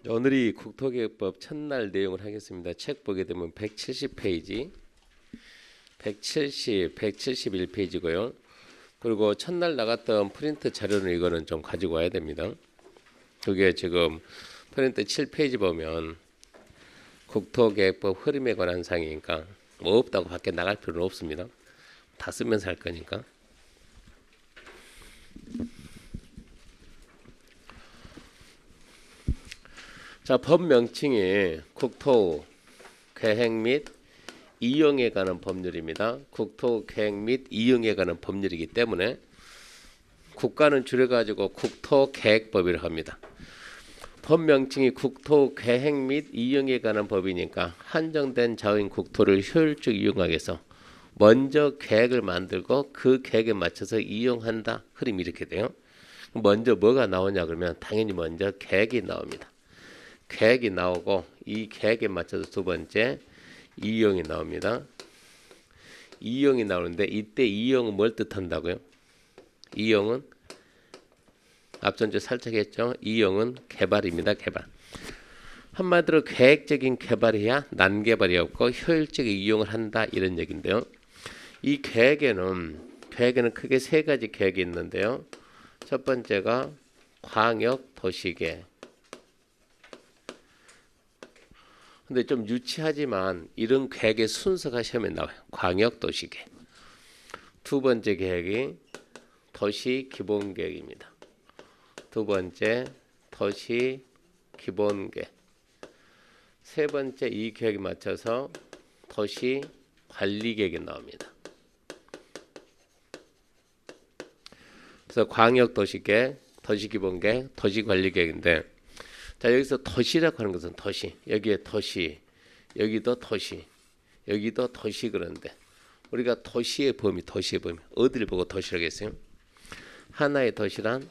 오늘이 국토개혁법 첫날 내용을 하겠습니다. 책 보게 되면 170페이지, 170, 171페이지고요. 그리고 첫날 나갔던 프린트 자료는 이거는 좀 가지고 와야 됩니다. 그게 지금 프린트 7페이지 보면 국토개혁법 흐름에 관한 사항이니까 뭐 없다고 밖에 나갈 필요는 없습니다. 다 쓰면서 할 거니까. 자, 법 명칭이 국토 계획 및 이용에 관한 법률입니다. 국토 계획 및 이용에 관한 법률이기 때문에 국가는 줄여가지고 국토계획법이라고 합니다. 법 명칭이 국토 계획 및 이용에 관한 법이니까 한정된 자유인 국토를 효율적으로 이용하기 위해서 먼저 계획을 만들고 그 계획에 맞춰서 이용한다. 흐름이 이렇게 돼요. 먼저 뭐가 나오냐 그러면 당연히 먼저 계획이 나옵니다. 계획이 나오고 이 계획에 맞춰서 두 번째 이용이 나옵니다. 이용이 나오는데 이때 이용은 뭘 뜻한다고요? 이용은 앞전주 살짝 했죠. 이용은 개발입니다. 개발. 한마디로 계획적인 개발이야 난개발이 없고 효율적인 이용을 한다 이런 얘기인데요. 이 계획에는 크게 세 가지 계획이 있는데요. 첫 번째가 광역 도시계획. 근데 좀 유치하지만 이런 계획의 순서가 시험에 나와요. 광역도시계획. 두 번째 계획이 도시기본계획입니다. 두 번째 도시기본계획. 세 번째 이 계획에 맞춰서 도시관리계획이 나옵니다. 그래서 광역도시계획, 도시기본계획, 도시관리계획인데 자, 여기서 도시라고 하는 것은 도시. 여기에 도시, 여기도 도시, 여기도 도시 그런데 우리가 도시의 범위 어디를 보고 도시라고 했어요? 하나의 도시란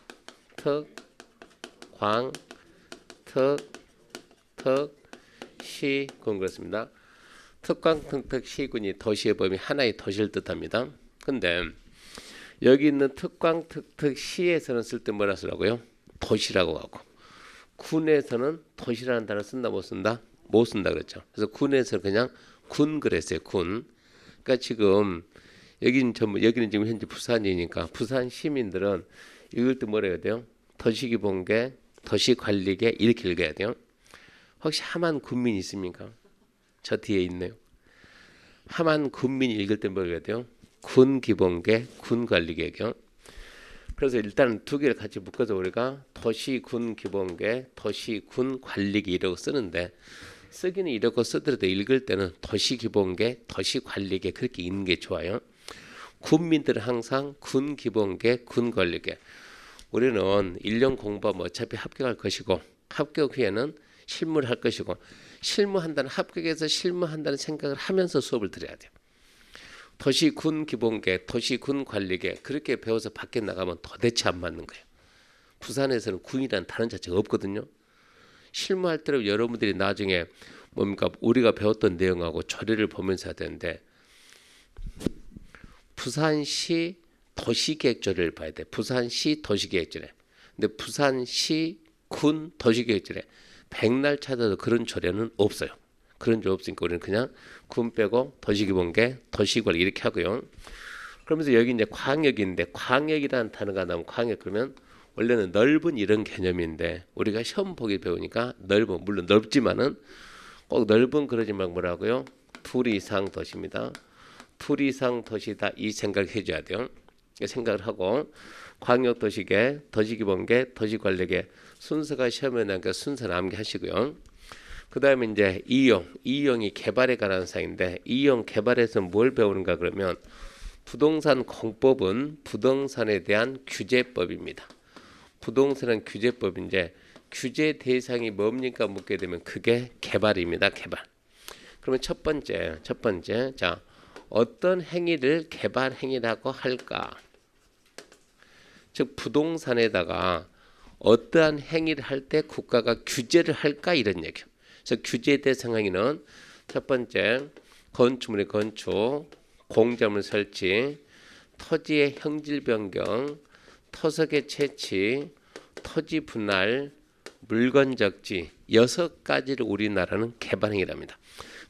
특, 광, 시, 군 그렇습니다. 특광, 특, 시군이 도시의 범위 하나의 도시를 뜻합니다. 근데 여기 있는 특광, 특, 시에서는 쓸 때 뭐라 쓰라고요? 도시라고 하고 군에서는 도시라는 단어 쓴다 못 쓴다? 못 쓴다 그랬죠. 그래서 군에서 그냥 군 그랬어요. 군. 그러니까 지금 여기는 지금 현재 부산이니까 부산 시민들은 읽을 때 뭐라 해야 돼요? 도시기본계, 도시관리계 이렇게 읽어야 돼요. 혹시 함안 군민 있습니까? 저 뒤에 있네요. 함안 군민 읽을 때 뭐라 해야 돼요? 군기본계, 군관리계요. 그래서 일단 두 개를 같이 묶어서 우리가 도시군기본계, 도시군관리계 이라고 쓰는데 쓰기는 이렇게 쓰더라도 읽을 때는 도시기본계, 도시관리계 그렇게 읽는 게 좋아요. 군민들은 항상 군기본계, 군관리계. 우리는 1년 공부하면 어차피 합격할 것이고 합격 후에는 실무를 할 것이고 합격해서 실무한다는 생각을 하면서 수업을 들어야 돼요. 도시군 기본계, 도시군 관리계 그렇게 배워서 밖에 나가면 도대체 안 맞는 거예요. 부산에서는 군이라는 단어 자체가 없거든요. 실무할 때로 여러분들이 나중에 뭡니까 우리가 배웠던 내용하고 조례를 보면서 해야 되는데 부산시 도시계획조례를 봐야 돼. 부산시 도시계획조례. 근데 부산시 군 도시계획조례 백날 찾아도 그런 조례는 없어요. 그런 줄 없으니까 우리는 그냥 군 빼고 도시기본계, 도시관리 이렇게 하고요. 그러면서 여기 이제 광역인데 광역이라는 단어가 나오면 광역 그러면 원래는 넓은 이런 개념인데 우리가 시험 보기 배우니까 넓은 물론 넓지만은 꼭 넓은 그러지만 뭐라고요? 둘 이상 도시입니다. 둘 이상 도시다 이 생각을 해줘야 돼요. 생각을 하고 광역도시계, 도시기본계, 도시관리계 순서가 시험에 나니까 순서는 암기하시고요. 그 다음에 이제 이용이 개발에 관한 사항인데 이용 개발에서 뭘 배우는가 그러면 부동산 공법은 부동산에 대한 규제법입니다. 부동산은 규제법인데 규제 대상이 뭡니까 묻게 되면 그게 개발입니다. 개발. 그러면 첫 번째 자 어떤 행위를 개발 행위라고 할까? 즉 부동산에다가 어떠한 행위를 할 때 국가가 규제를 할까 이런 얘기예요. 그래서 규제 대상 행위는 첫 번째 건축물의 건축, 공작물 설치, 토지의 형질 변경, 토석의 채취, 토지 분할, 물건적지 6가지를 우리나라는 개발행위랍니다.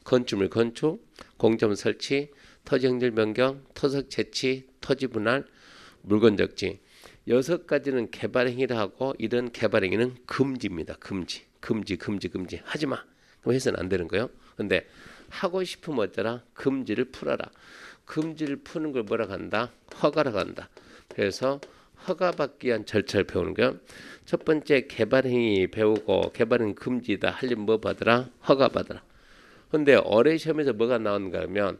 건축물 건축, 공점 설치, 토지 행정 변경, 토석 채취, 토지 분할, 물건적지 6가지는 개발행위를 하고 이런 개발행위는 금지입니다. 금지. 하지마. 그럼 해서는 안 되는 거예요. 근데 하고 싶으면 어쩌라? 금지를 풀어라. 금지를 푸는 걸 뭐라고 한다? 허가라고 한다. 그래서 허가받기 위한 절차를 배우는 거예요. 첫 번째 개발행위 배우고 개발은 금지다. 하려면 뭐 받으라? 허가 받으라. 근데 어뢰 시험에서 뭐가 나오는가 하면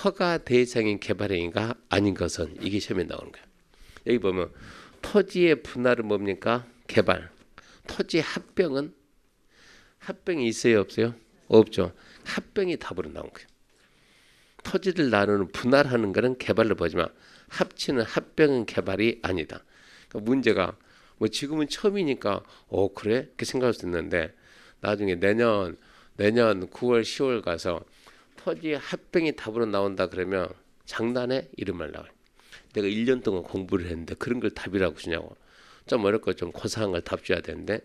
허가 대상인 개발행위가 아닌 것은 이게 시험에 나오는 거예요. 여기 보면 토지의 분할은 뭡니까? 개발. 토지 합병은 합병이 있어요 없어요? 없죠. 합병이 답으로 나온 거예요. 토지를 나누는 분할하는 거는 개발로 보지만 합치는 합병은 개발이 아니다. 그러니까 문제가 뭐 지금은 처음이니까 그래? 이렇게 생각할 수 있는데 나중에 내년 9월 10월 가서 토지 합병이 답으로 나온다 그러면 장난해? 이런 말 나와요. 내가 1년 동안 공부를 했는데 그런 걸 답이라고 주냐고. 좀 어렵고 좀 고상한 걸 답 줘야 되는데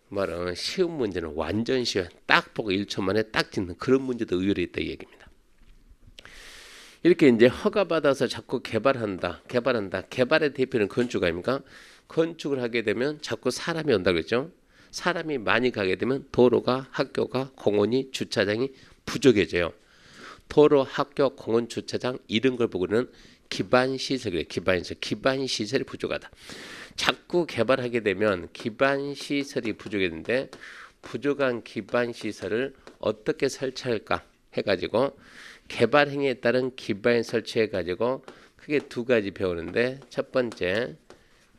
말은 쉬운 문제는 완전 쉬워요. 딱 보고 1초 만에 딱 짓는 그런 문제도 의외로 있다 이 얘기입니다. 이렇게 이제 허가받아서 자꾸 개발한다. 개발의 대표는 건축 아닙니까? 건축을 하게 되면 자꾸 사람이 온다고 했죠. 사람이 많이 가게 되면 도로가, 학교가, 공원이, 주차장이 부족해져요. 도로, 학교, 공원, 주차장 이런 걸 보고는 기반시설이에요. 기반시설이 부족하다. 자꾸 개발하게 되면 기반시설이 부족했는데 부족한 기반시설을 어떻게 설치할까 해가지고 개발행위에 따른 기반 설치해가지고 크게 2가지 배우는데 첫 번째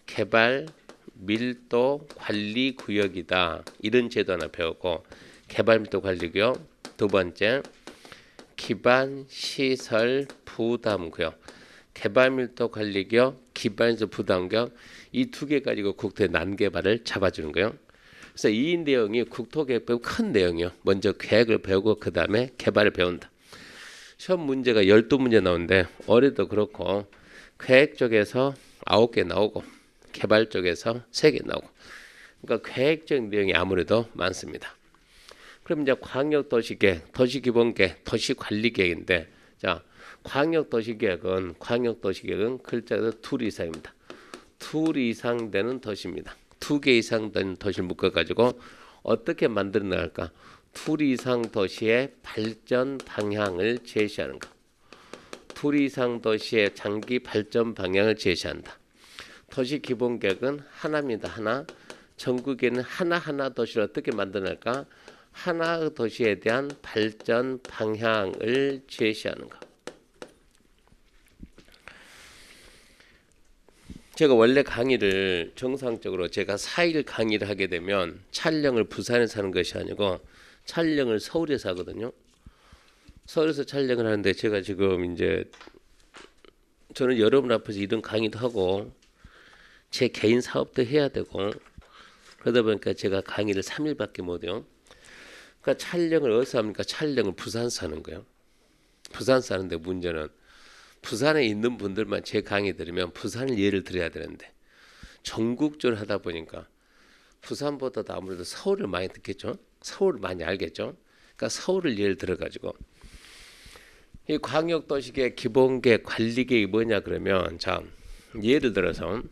개발 밀도 관리 구역이다. 이런 제도 하나 배우고 개발 밀도 관리 구역. 2번째 기반 시설 부담 구역. 개발 밀도 관리 구역, 기반 시설 부담 구역 이 2개 가지고 국토의 난개발을 잡아주는 거예요. 그래서 이 내용이 국토계획 배우 큰 내용이요. 먼저 계획을 배우고 그 다음에 개발을 배운다. 시험 문제가 12문제 나오는데 올해도 그렇고 계획 쪽에서 9개 나오고 개발 쪽에서 3개 나오고 그러니까 계획적 내용이 아무래도 많습니다. 그럼 이제 광역도시계획, 도시기본계획, 도시관리계획인데 자 광역도시계획은 글자에서 2 이상입니다. 2 이상 되는 도시입니다. 2개 이상 되는 도시를 묶어가지고 어떻게 만들어 나갈까? 2 이상 도시의 발전 방향을 제시하는 것. 2 이상 도시의 장기 발전 방향을 제시한다. 도시 기본계획은 하나입니다. 하나. 전국에는 하나하나 도시를 어떻게 만들어낼까? 하나 도시에 대한 발전 방향을 제시하는 것. 제가 원래 강의를 정상적으로 제가 4일 강의를 하게 되면 촬영을 부산에서 하는 것이 아니고 촬영을 서울에서 하거든요. 서울에서 촬영을 하는데 제가 지금 이제 저는 여러분 앞에서 이런 강의도 하고 제 개인 사업도 해야 되고 그러다 보니까 제가 강의를 3일밖에 못해요. 그러니까 촬영을 어디서 합니까? 촬영을 부산에서 하는 거예요. 부산에서 하는데 문제는 부산에 있는 분들만 제 강의 들으면 부산을 예를 들어야 되는데 전국적으로 하다 보니까 부산보다도 아무래도 서울을 많이 듣겠죠. 서울을 많이 알겠죠. 그러니까 서울을 예를 들어가지고 이 광역도시계획 기본계획 관리계획이 뭐냐 그러면 자 예를 들어서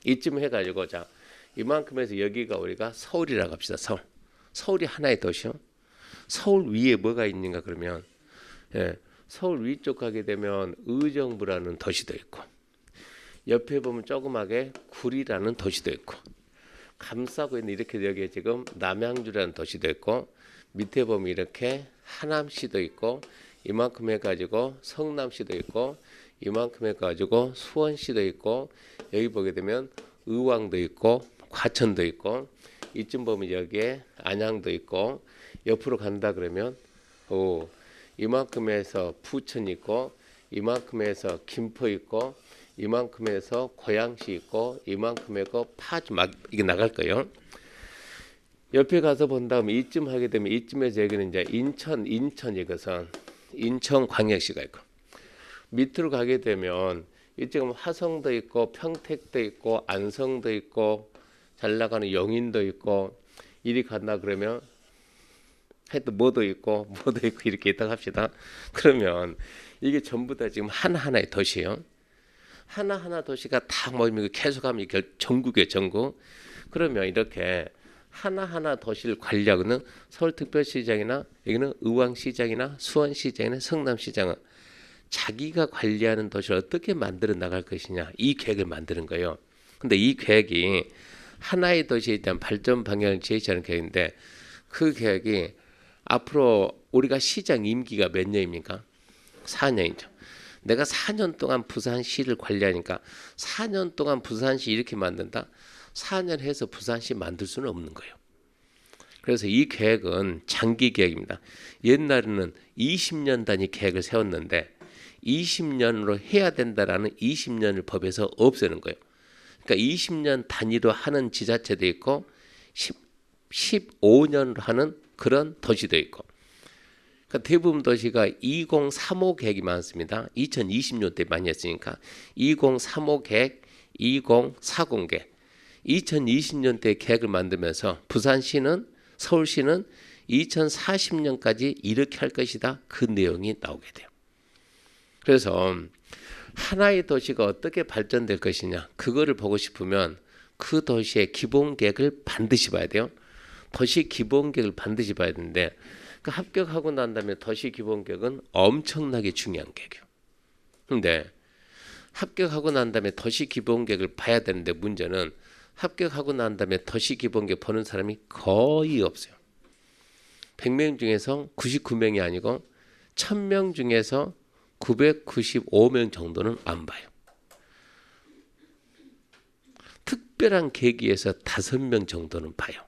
이쯤 해가지고 자 이만큼 해서 여기가 우리가 서울이라고 합시다. 서울이 하나의 도시요. 서울 위에 뭐가 있는가 그러면 서울 위쪽 가게 되면 의정부라는 도시도 있고 옆에 보면 조그맣게 구리라는 도시도 있고 감싸고 있는 이렇게 여기에 지금 남양주라는 도시도 있고 밑에 보면 이렇게 하남시도 있고 이만큼 해가지고 성남시도 있고 이만큼 해가지고 수원시도 있고 여기 보게 되면 의왕도 있고 과천도 있고 이쯤 보면 여기에 안양도 있고 옆으로 간다 그러면 이만큼 해서 부천 있고 이만큼 해서 김포 있고 이만큼 해서 고양시 있고 이만큼 해서 파주 막 이게 나갈 거예요. 옆에 가서 본 다음에 이쯤 하게 되면 이쯤에서 여기는 이제 인천 이것은 인천광역시가 있고 밑으로 가게 되면 이쪽은 화성도 있고 평택도 있고 안성도 있고 잘 나가는 용인도 있고 이리 갔나 그러면 하여튼 뭐도 있고 이렇게 있다고 합시다. 그러면 이게 전부 다 지금 하나하나의 도시예요. 하나하나 도시가 다 모이면 계속하면 이게 전국이에요. 전국. 그러면 이렇게 하나하나 도시를 관리하고는 서울특별시장이나 여기는 의왕시장이나 수원시장이나 성남시장은 자기가 관리하는 도시를 어떻게 만들어 나갈 것이냐, 이 계획을 만드는 거예요. 근데 이 계획이 하나의 도시에 대한 발전 방향을 제시하는 계획인데, 그 계획이 앞으로 우리가 시장 임기가 몇 년입니까? 4년이죠. 내가 4년 동안 부산시를 관리하니까 4년 동안 부산시 이렇게 만든다? 4년 해서 부산시 만들 수는 없는 거예요. 그래서 이 계획은 장기 계획입니다. 옛날에는 20년 단위 계획을 세웠는데 20년으로 해야 된다라는 20년을 법에서 없애는 거예요. 그러니까 20년 단위로 하는 지자체도 있고 15년으로 하는 그런 도시도 있고, 그러니까 대부분 도시가 2035 계획이 많습니다. 2020년대 많이 했으니까 2035 계획, 2040 계획, 2020년대 계획을 만들면서 부산시는, 서울시는 2040년까지 이렇게 할 것이다, 그 내용이 나오게 돼요. 그래서 하나의 도시가 어떻게 발전될 것이냐, 그거를 보고 싶으면 그 도시의 기본 계획을 반드시 봐야 돼요. 도시 기본 계획을 반드시 봐야 되는데, 그 합격하고 난 다음에 도시 기본 계획은 엄청나게 중요한 계획이에요. 근데 합격하고 난 다음에 도시 기본 계획을 봐야 되는데, 문제는 합격하고 난 다음에 도시 기본 계획 보는 사람이 거의 없어요. 100명 중에서 99명이 아니고 1000명 중에서 995명 정도는 안 봐요. 특별한 계기에서 5명 정도는 봐요.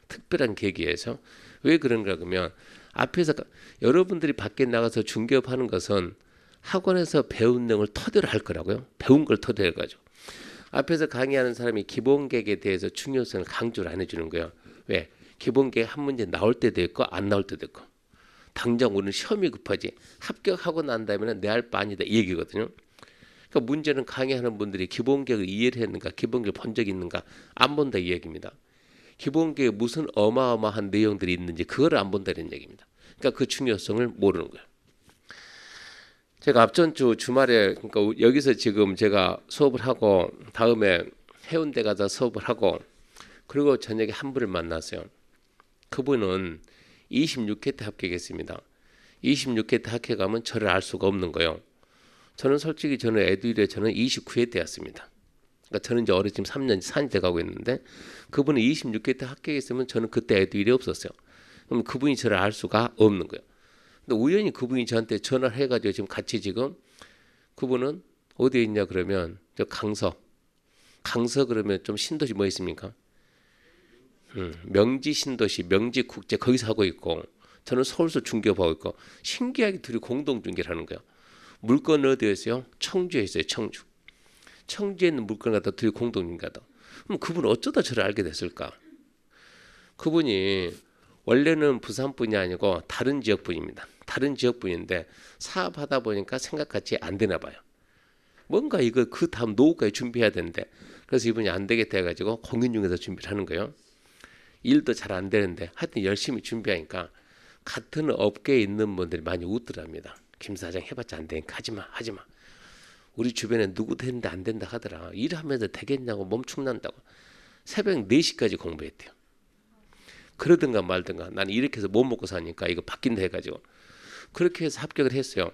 특별한 계기에서. 왜 그런가 그러면, 앞에서 여러분들이 밖에 나가서 중개업하는 것은 학원에서 배운 내용을 토대로 할 거라고요. 배운 걸 토대로 해가지고 앞에서 강의하는 사람이 기본 계획에 대해서 중요성을 강조를 안 해주는 거예요. 왜? 기본 계획 한 문제 나올 때도 있고 안 나올 때도 있고, 당장 우리는 시험이 급하지 합격하고 난 다음에는 내 할 바 아니다, 이 얘기거든요. 그러니까 문제는 강의하는 분들이 기본 계획을 이해를 했는가, 기본 계획 본 적이 있는가, 안 본다, 이 얘기입니다. 기본 계획에 무슨 어마어마한 내용들이 있는지 그걸 안 본다는 얘기입니다. 그러니까 그 중요성을 모르는 거예요. 제가 앞전 주 주말에, 그러니까 여기서 지금 제가 수업을 하고 다음에 해운대 가서 수업을 하고, 그리고 저녁에 한 분을 만났어요. 그분은 26회 때 합격했습니다. 26회 때 합격하면 저를 알 수가 없는 거예요. 저는 솔직히 저는 에듀윌에 저는 29회 때였습니다. 그러니까 저는 이제 지금 3년, 4년 돼 가고 있는데, 그분은 26회 때 합격했으면 저는 그때 에듀윌이 없었어요. 그럼 그분이 저를 알 수가 없는 거예요. 근데 우연히 그분이 저한테 전화를 해가지고 지금 같이 지금, 그분은 어디에 있냐 그러면 저 강서 그러면 좀 신도시 뭐 있습니까? 명지 신도시, 명지 국제 거기서 하고 있고, 저는 서울서 중개업하고 있고, 신기하게 둘이 공동 중개를 하는 거예요. 물건 어디에 있어요? 청주에 있어요. 청주에 있는 물건 갖다 둘이 공동 중개하다. 그럼 그분은 어쩌다 저를 알게 됐을까? 그분이 원래는 부산 분이 아니고 다른 지역 분입니다. 다른 지역 분인데 사업하다 보니까 생각같이 안 되나 봐요. 뭔가 이거 그 다음 노후까지 준비해야 되는데, 그래서 이분이 안 되겠다 해가지고 공인중개사 준비를 하는 거예요. 일도 잘 안 되는데 하여튼 열심히 준비하니까 같은 업계에 있는 분들이 많이 웃더랍니다. 김 사장 해봤자 안 되니까 하지마. 우리 주변에 누구 되는데 안 된다 하더라. 일하면서 되겠냐고 몸 축난다고. 새벽 4시까지 공부했대요. 그러든가 말든가 나는 이렇게 해서 못 먹고 사니까 이거 바뀐다 해가지고 그렇게 해서 합격을 했어요.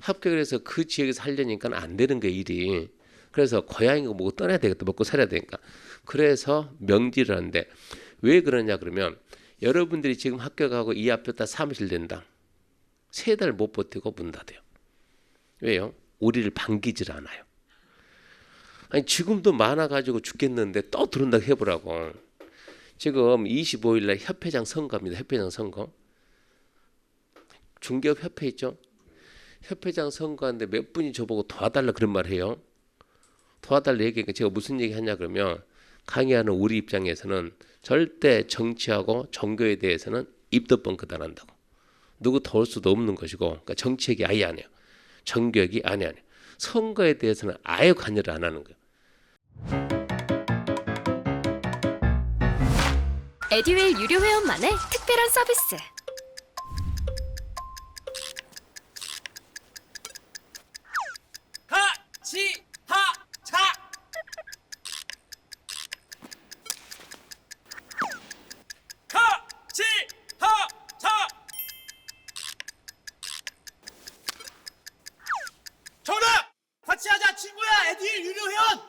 합격을 해서 그 지역에서 하려니까 안 되는 거예요, 일이. 그래서 고향이고 뭐고 떠나야 되겠다, 먹고 살아야 되니까. 그래서 명지를 하는데, 왜 그러냐 그러면, 여러분들이 지금 합격하고 이 앞에다 사무실 된다, 3달 못 버티고 문 닫아요. 왜요? 우리를 반기질 않아요. 아니 지금도 많아가지고 죽겠는데 또 들어온다고 해보라고. 지금 25일날 협회장 선거입니다. 협회장 선거. 중개업 협회 있죠? 협회장 선거하는데 몇 분이 저보고 도와달라 그런 말 해요. 도와달라 얘기하니까 제가 무슨 얘기 하냐 그러면, 강의하는 우리 입장에서는 절대 정치하고 종교에 대해서는 입도 뻥끗 안 한다고. 누구 도울 수도 없는 것이고, 그러니까 정치 얘기 아예 안 해요. 정교육이 아니. 선거에 대해서는 아예 관여를 안 하는 거예요. 에듀윌 유료 회원만의 특별한 서비스. 하치하차 하치하차 정답! 같이 하자 친구야 에듀윌 유료 회원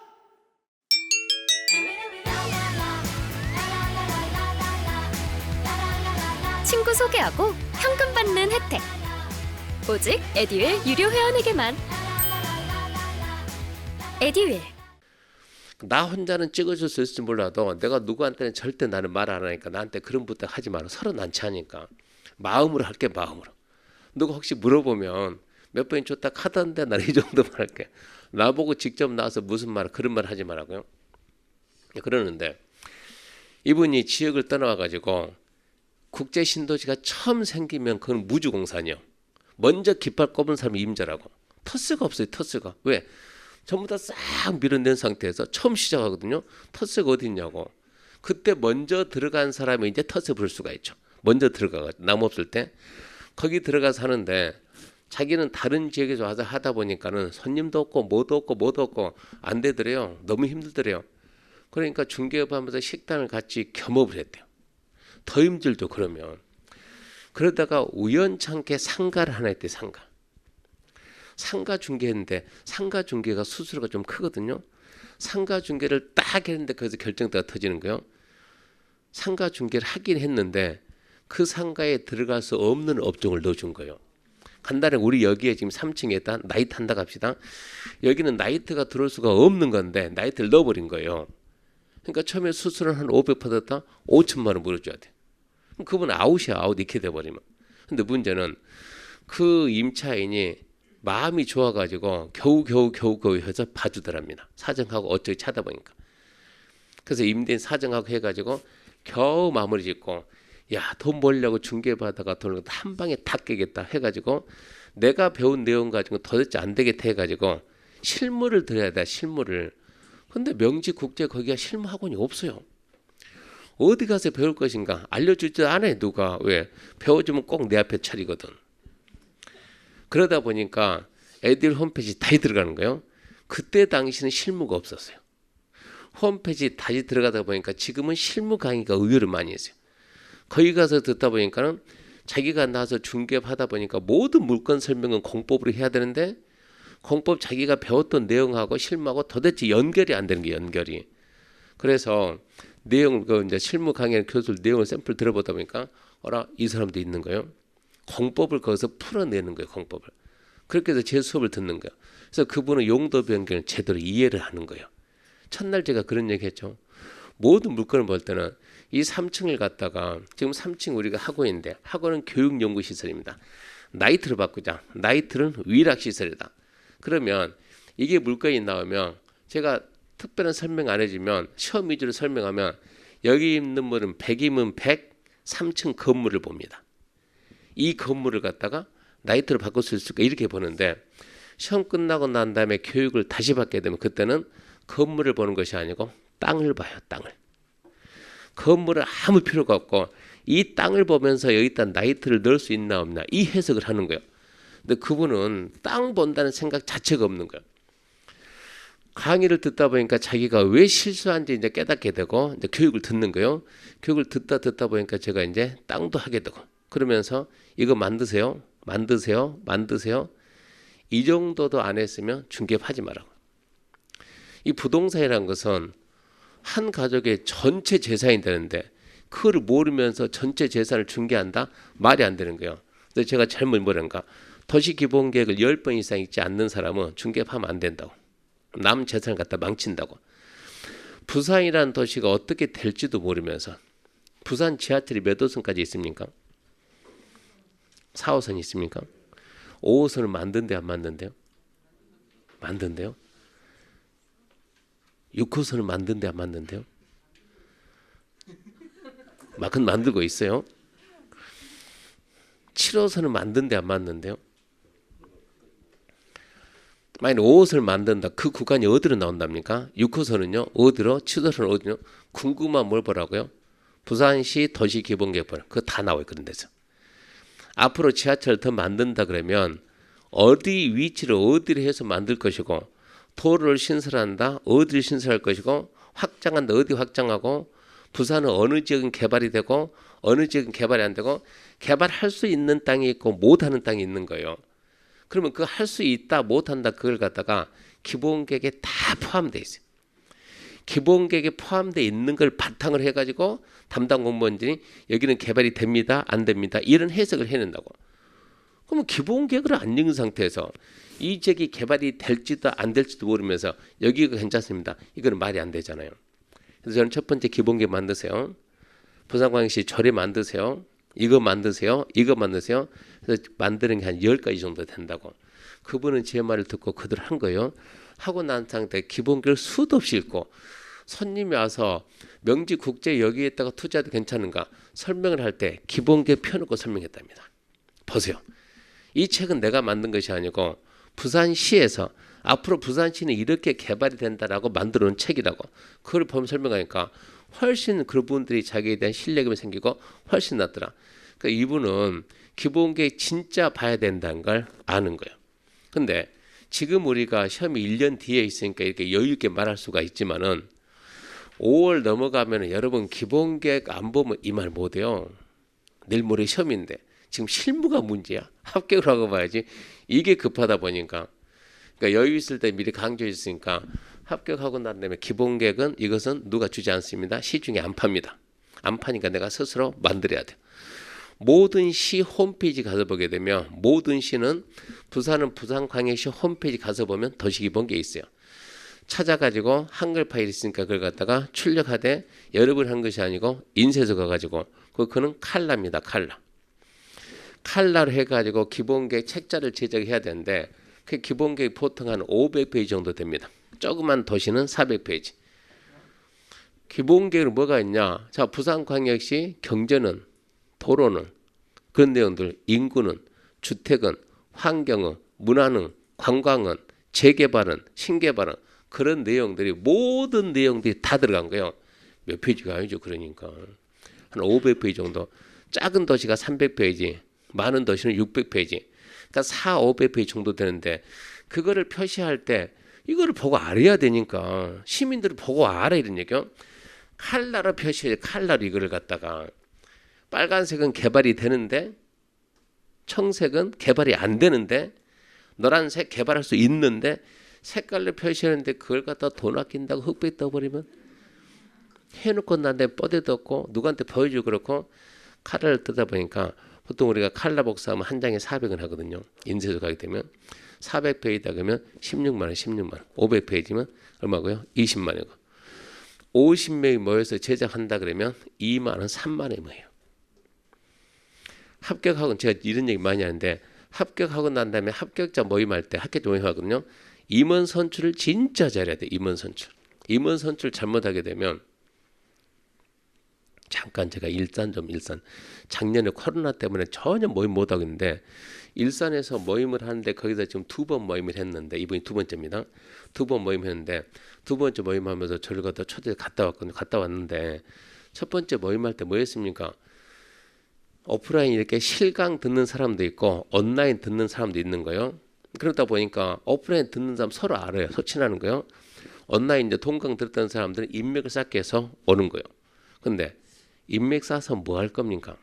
친구 소개하고 현금 받는 혜택. 오직 에듀윌 유료 회원에게만. 에듀윌. 나 혼자는 찍어줄 수 있을지 몰라도 내가 누구한테는 절대 나는 말 안 하니까 나한테 그런 부탁 하지 마라. 서로 난처 하니까 마음으로 할게. 마음으로. 누가 혹시 물어보면 몇 번이 줬다 하던데 나는 이 정도만 할게. 나보고 직접 나와서 무슨 말 그런 말 하지 말라고요. 그러는데 이분이 지역을 떠나와가지고 국제 신도시가 처음 생기면 그건 무주공산이요. 먼저 깃발 꼽은 사람이 임자라고. 터스가 없어요. 터스가. 왜? 전부 다 싹 밀어낸 상태에서 처음 시작하거든요. 터스가 어디 있냐고. 그때 먼저 들어간 사람이 이제 터스 부를 수가 있죠. 먼저 들어가가지고 나무 없을 때 거기 들어가서 하는데 자기는 다른 지역에서 와서 하다 보니까는 손님도 없고 뭐도 없고 안 되더래요. 너무 힘들더래요. 그러니까 중개업하면서 식당을 같이 겸업을 했대요. 더 힘들죠. 그러면 그러다가 우연찮게 상가를 하나 했대. 상가 중개했는데 상가 중개가 수수료가 좀 크거든요. 상가 중개를 딱 했는데 거기서 결정대가 터지는 거예요. 상가 중개를 하긴 했는데 그 상가에 들어갈 수 없는 업종을 넣어준 거예요. 간단하게 우리 여기에 지금 3층에다 나이트 한다 합시다. 여기는 나이트가 들어올 수가 없는 건데 나이트를 넣어버린 거예요. 그러니까 처음에 수수료는 한 500 받았다 5천만 원 물어줘야 돼. 그분 아웃이야. 아웃 이렇게 돼버리면. 근데 문제는 그 임차인이 마음이 좋아가지고 겨우 해서 봐주더랍니다. 사정하고 어쩌고 차다 보니까. 그래서 임대인 사정하고 해가지고 겨우 마무리 짓고 야, 돈 벌려고 중개받아가 돈을 한 방에 다 깨겠다 해가지고 내가 배운 내용 가지고 도대체 안 되겠다 해가지고 실무를 들여야 돼. 실무를. 근데 명지국제 거기가 실무 학원이 없어요. 어디 가서 배울 것인가 알려주지도 않아요. 누가. 왜? 배워주면 꼭 내 앞에 차리거든. 그러다 보니까 애들 홈페이지 다시 들어가는 거예요. 그때 당시는 실무가 없었어요. 홈페이지 다시 들어가다 보니까 지금은 실무 강의가 의외로 많이 했어요. 거기 가서 듣다 보니까는 자기가 나와서 중개하다 보니까 모든 물건 설명은 공법으로 해야 되는데 공법 자기가 배웠던 내용하고 실무하고 도대체 연결이 안 되는 게 연결이. 그래서 내용을 그 이제 실무 강의 교수 내용을 샘플 들어보다 보니까 어라 이 사람도 있는 거예요. 공법을 거기서 풀어내는 거예요. 공법을. 그렇게 해서 제 수업을 듣는 거예요. 그래서 그분은 용도 변경을 제대로 이해를 하는 거예요. 첫날 제가 그런 얘기 했죠. 모든 물건을 볼 때는 이 3층을 갖다가 지금 3층 우리가 학원인데 학원은 교육연구시설입니다. 나이트를 바꾸자. 나이트는 위락시설이다. 그러면 이게 물건이 나오면 제가 특별한 설명 안 해주면 시험 위주로 설명하면 여기 있는 분은 100이면 100 3층 건물을 봅니다. 이 건물을 갖다가 나이트로 바꿀 수 있을까 이렇게 보는데 시험 끝나고 난 다음에 교육을 다시 받게 되면 그때는 건물을 보는 것이 아니고 땅을 봐요. 땅을. 건물은 아무 필요가 없고 이 땅을 보면서 여기다 나이트를 넣을 수 있나 없나 이 해석을 하는 거예요. 근데 그분은 땅 본다는 생각 자체가 없는 거예요. 강의를 듣다 보니까 자기가 왜 실수한지 이제 깨닫게 되고 이제 교육을 듣는 거예요. 교육을 듣다 보니까 제가 이제 땅도 하게 되고 그러면서 이거 만드세요. 이 정도도 안 했으면 중개하지 말라고. 이 부동산이라는 것은 한 가족의 전체 재산이 되는데 그걸 모르면서 전체 재산을 중개한다? 말이 안 되는 거예요. 그래서 제가 잘못 뭐란가 도시기본계획을 10번 이상 읽지 않는 사람은 중개하면 안 된다고. 남 재산을 갖다 망친다고. 부산이라는 도시가 어떻게 될지도 모르면서 부산 지하철이 몇 호선까지 있습니까? 4호선이 있습니까? 5호선을 만든대 안 만든대요? 만든대요? 6호선을 만든대 안 만든대요? 막 만들고 있어요. 7호선을 만든대 안 만든대요? 만약 5호선을 만든다. 그 구간이 어디로 나온답니까? 6호선은요? 어디로? 7호선은 어디로? 궁금한 뭘 보라고요? 부산시 도시기본계획 그거 다 나와요. 그런 데서. 앞으로 지하철을 더 만든다 그러면 어디 위치를 어디를 해서 만들 것이고 도로를 신설한다 어디를 신설할 것이고 확장한다 어디 확장하고 부산은 어느 지역은 개발이 되고 어느 지역은 개발이 안 되고 개발할 수 있는 땅이 있고 못하는 땅이 있는 거예요. 그러면 그 할 수 있다 못한다 그걸 갖다가 기본계획에 다 포함되어 있어요. 기본계획에 포함되어 있는 걸 바탕을 해가지고 담당 공무원들이 여기는 개발이 됩니다 안 됩니다 이런 해석을 해낸다고. 그러면 기본계획을 안 읽은 상태에서 이 지역이 개발이 될지도 안 될지도 모르면서 여기가 괜찮습니다. 이거는 말이 안 되잖아요. 그래서 저는 첫 번째 기본계획 만드세요. 부산광역시 조례 만드세요. 이거 만드세요. 이거 만드세요. 그래서 만드는 게 한 10가지 정도 된다고. 그분은 제 말을 듣고 그대로 한 거예요. 하고 난 상태 기본계획을 수도 없이 읽고 손님이 와서 명지국제 여기에다가 투자도 괜찮은가 설명을 할 때 기본계획 펴놓고 설명했답니다. 보세요. 이 책은 내가 만든 것이 아니고 부산시에서 앞으로 부산시는 이렇게 개발이 된다라고 만들어 놓은 책이라고. 그걸 보면 설명하니까 훨씬 그분들이 자기에 대한 신뢰감이 생기고 훨씬 낫더라. 그러니까 이분은 기본계획 진짜 봐야 된다는 걸 아는 거예요. 근데 지금 우리가 시험이 1년 뒤에 있으니까 이렇게 여유 있게 말할 수가 있지만은 5월 넘어가면 여러분 기본계획 안 보면 이 말 못해요. 내일 모레 시험인데 지금 실무가 문제야. 합격을 하고 봐야지. 이게 급하다 보니까 그러니까 여유 있을 때 미리 강조해 줬으니까 합격하고 난 다음에 기본계획은 이것은 누가 주지 않습니다. 시중에 안 팝니다. 안 파니까 내가 스스로 만들어야 돼요. 모든 시 홈페이지 가서 보게 되면 모든 시는 부산은 부산광역시 홈페이지 가서 보면 도시기본계획 있어요. 찾아가지고 한글 파일 있으니까 그걸 갖다가 출력하되 여러분 한 것이 아니고 인쇄소 가가지고 그거는 칼라입니다. 칼라로 해가지고 기본계획 책자를 제작해야 되는데 그 기본계획 보통 한 500페이지 정도 됩니다. 조그만 도시는 400페이지. 기본계획은 뭐가 있냐? 자, 부산광역시 경제는 도로는 그런 내용들 인구는 주택은 환경은 문화는 관광은 재개발은 신개발은 그런 내용들이 모든 내용들이 다 들어간 거예요. 몇 페이지가 아니죠. 그러니까 한 500페이지 정도. 작은 도시가 300페이지 많은 도시는 600페이지 그러니까 500페이지 정도 되는데 그거를 표시할 때 이거를 보고 알아야 되니까 시민들을 보고 알아 이런 얘기요. 칼라로 표시해 칼라로 이거를 갖다가 빨간색은 개발이 되는데 청색은 개발이 안 되는데 노란색 개발할 수 있는데 색깔로 표시하는데 그걸 갖다 돈 아낀다고 흑백 떠버리면 해놓고 난데 뻗에도 없고 누구한테 보여주고 그렇고 칼라를 뜯다 보니까 보통 우리가 칼라 복사하면 한 장에 400원 하거든요. 인쇄소 가게 되면 400페이지다 그러면 16만 원, 16만 원. 500페이지면 얼마고요? 20만 원이고. 50명이 모여서 제작한다 그러면 2만 원, 3만 원이 뭐예요? 합격하고 제가 이런 얘기 많이 하는데 합격하고 난 다음에 합격자 모임할 때 합격자 모임하거든요. 임원 선출을 진짜 잘해야 돼. 임원 선출 잘못하게 되면 잠깐 제가 일산 작년에 코로나 때문에 전혀 모임 못하고 있는데 일산에서 모임을 하는데 거기서 지금 2번 모임을 했는데 이번이 2번째입니다. 2번 모임했는데 2번째 모임하면서 저를 갖다 초대 갔다 왔는데 첫 번째 모임할 때 뭐 했습니까? 오프라인 이렇게 실강 듣는 사람도 있고 온라인 듣는 사람도 있는 거예요. 그러다 보니까 오프라인 듣는 사람 서로 알아요. 소친하는 거예요. 온라인 이제 동강 들었던 사람들은 인맥을 쌓기 위해서 오는 거예요. 근데 인맥 쌓아서 뭐 할 겁니까?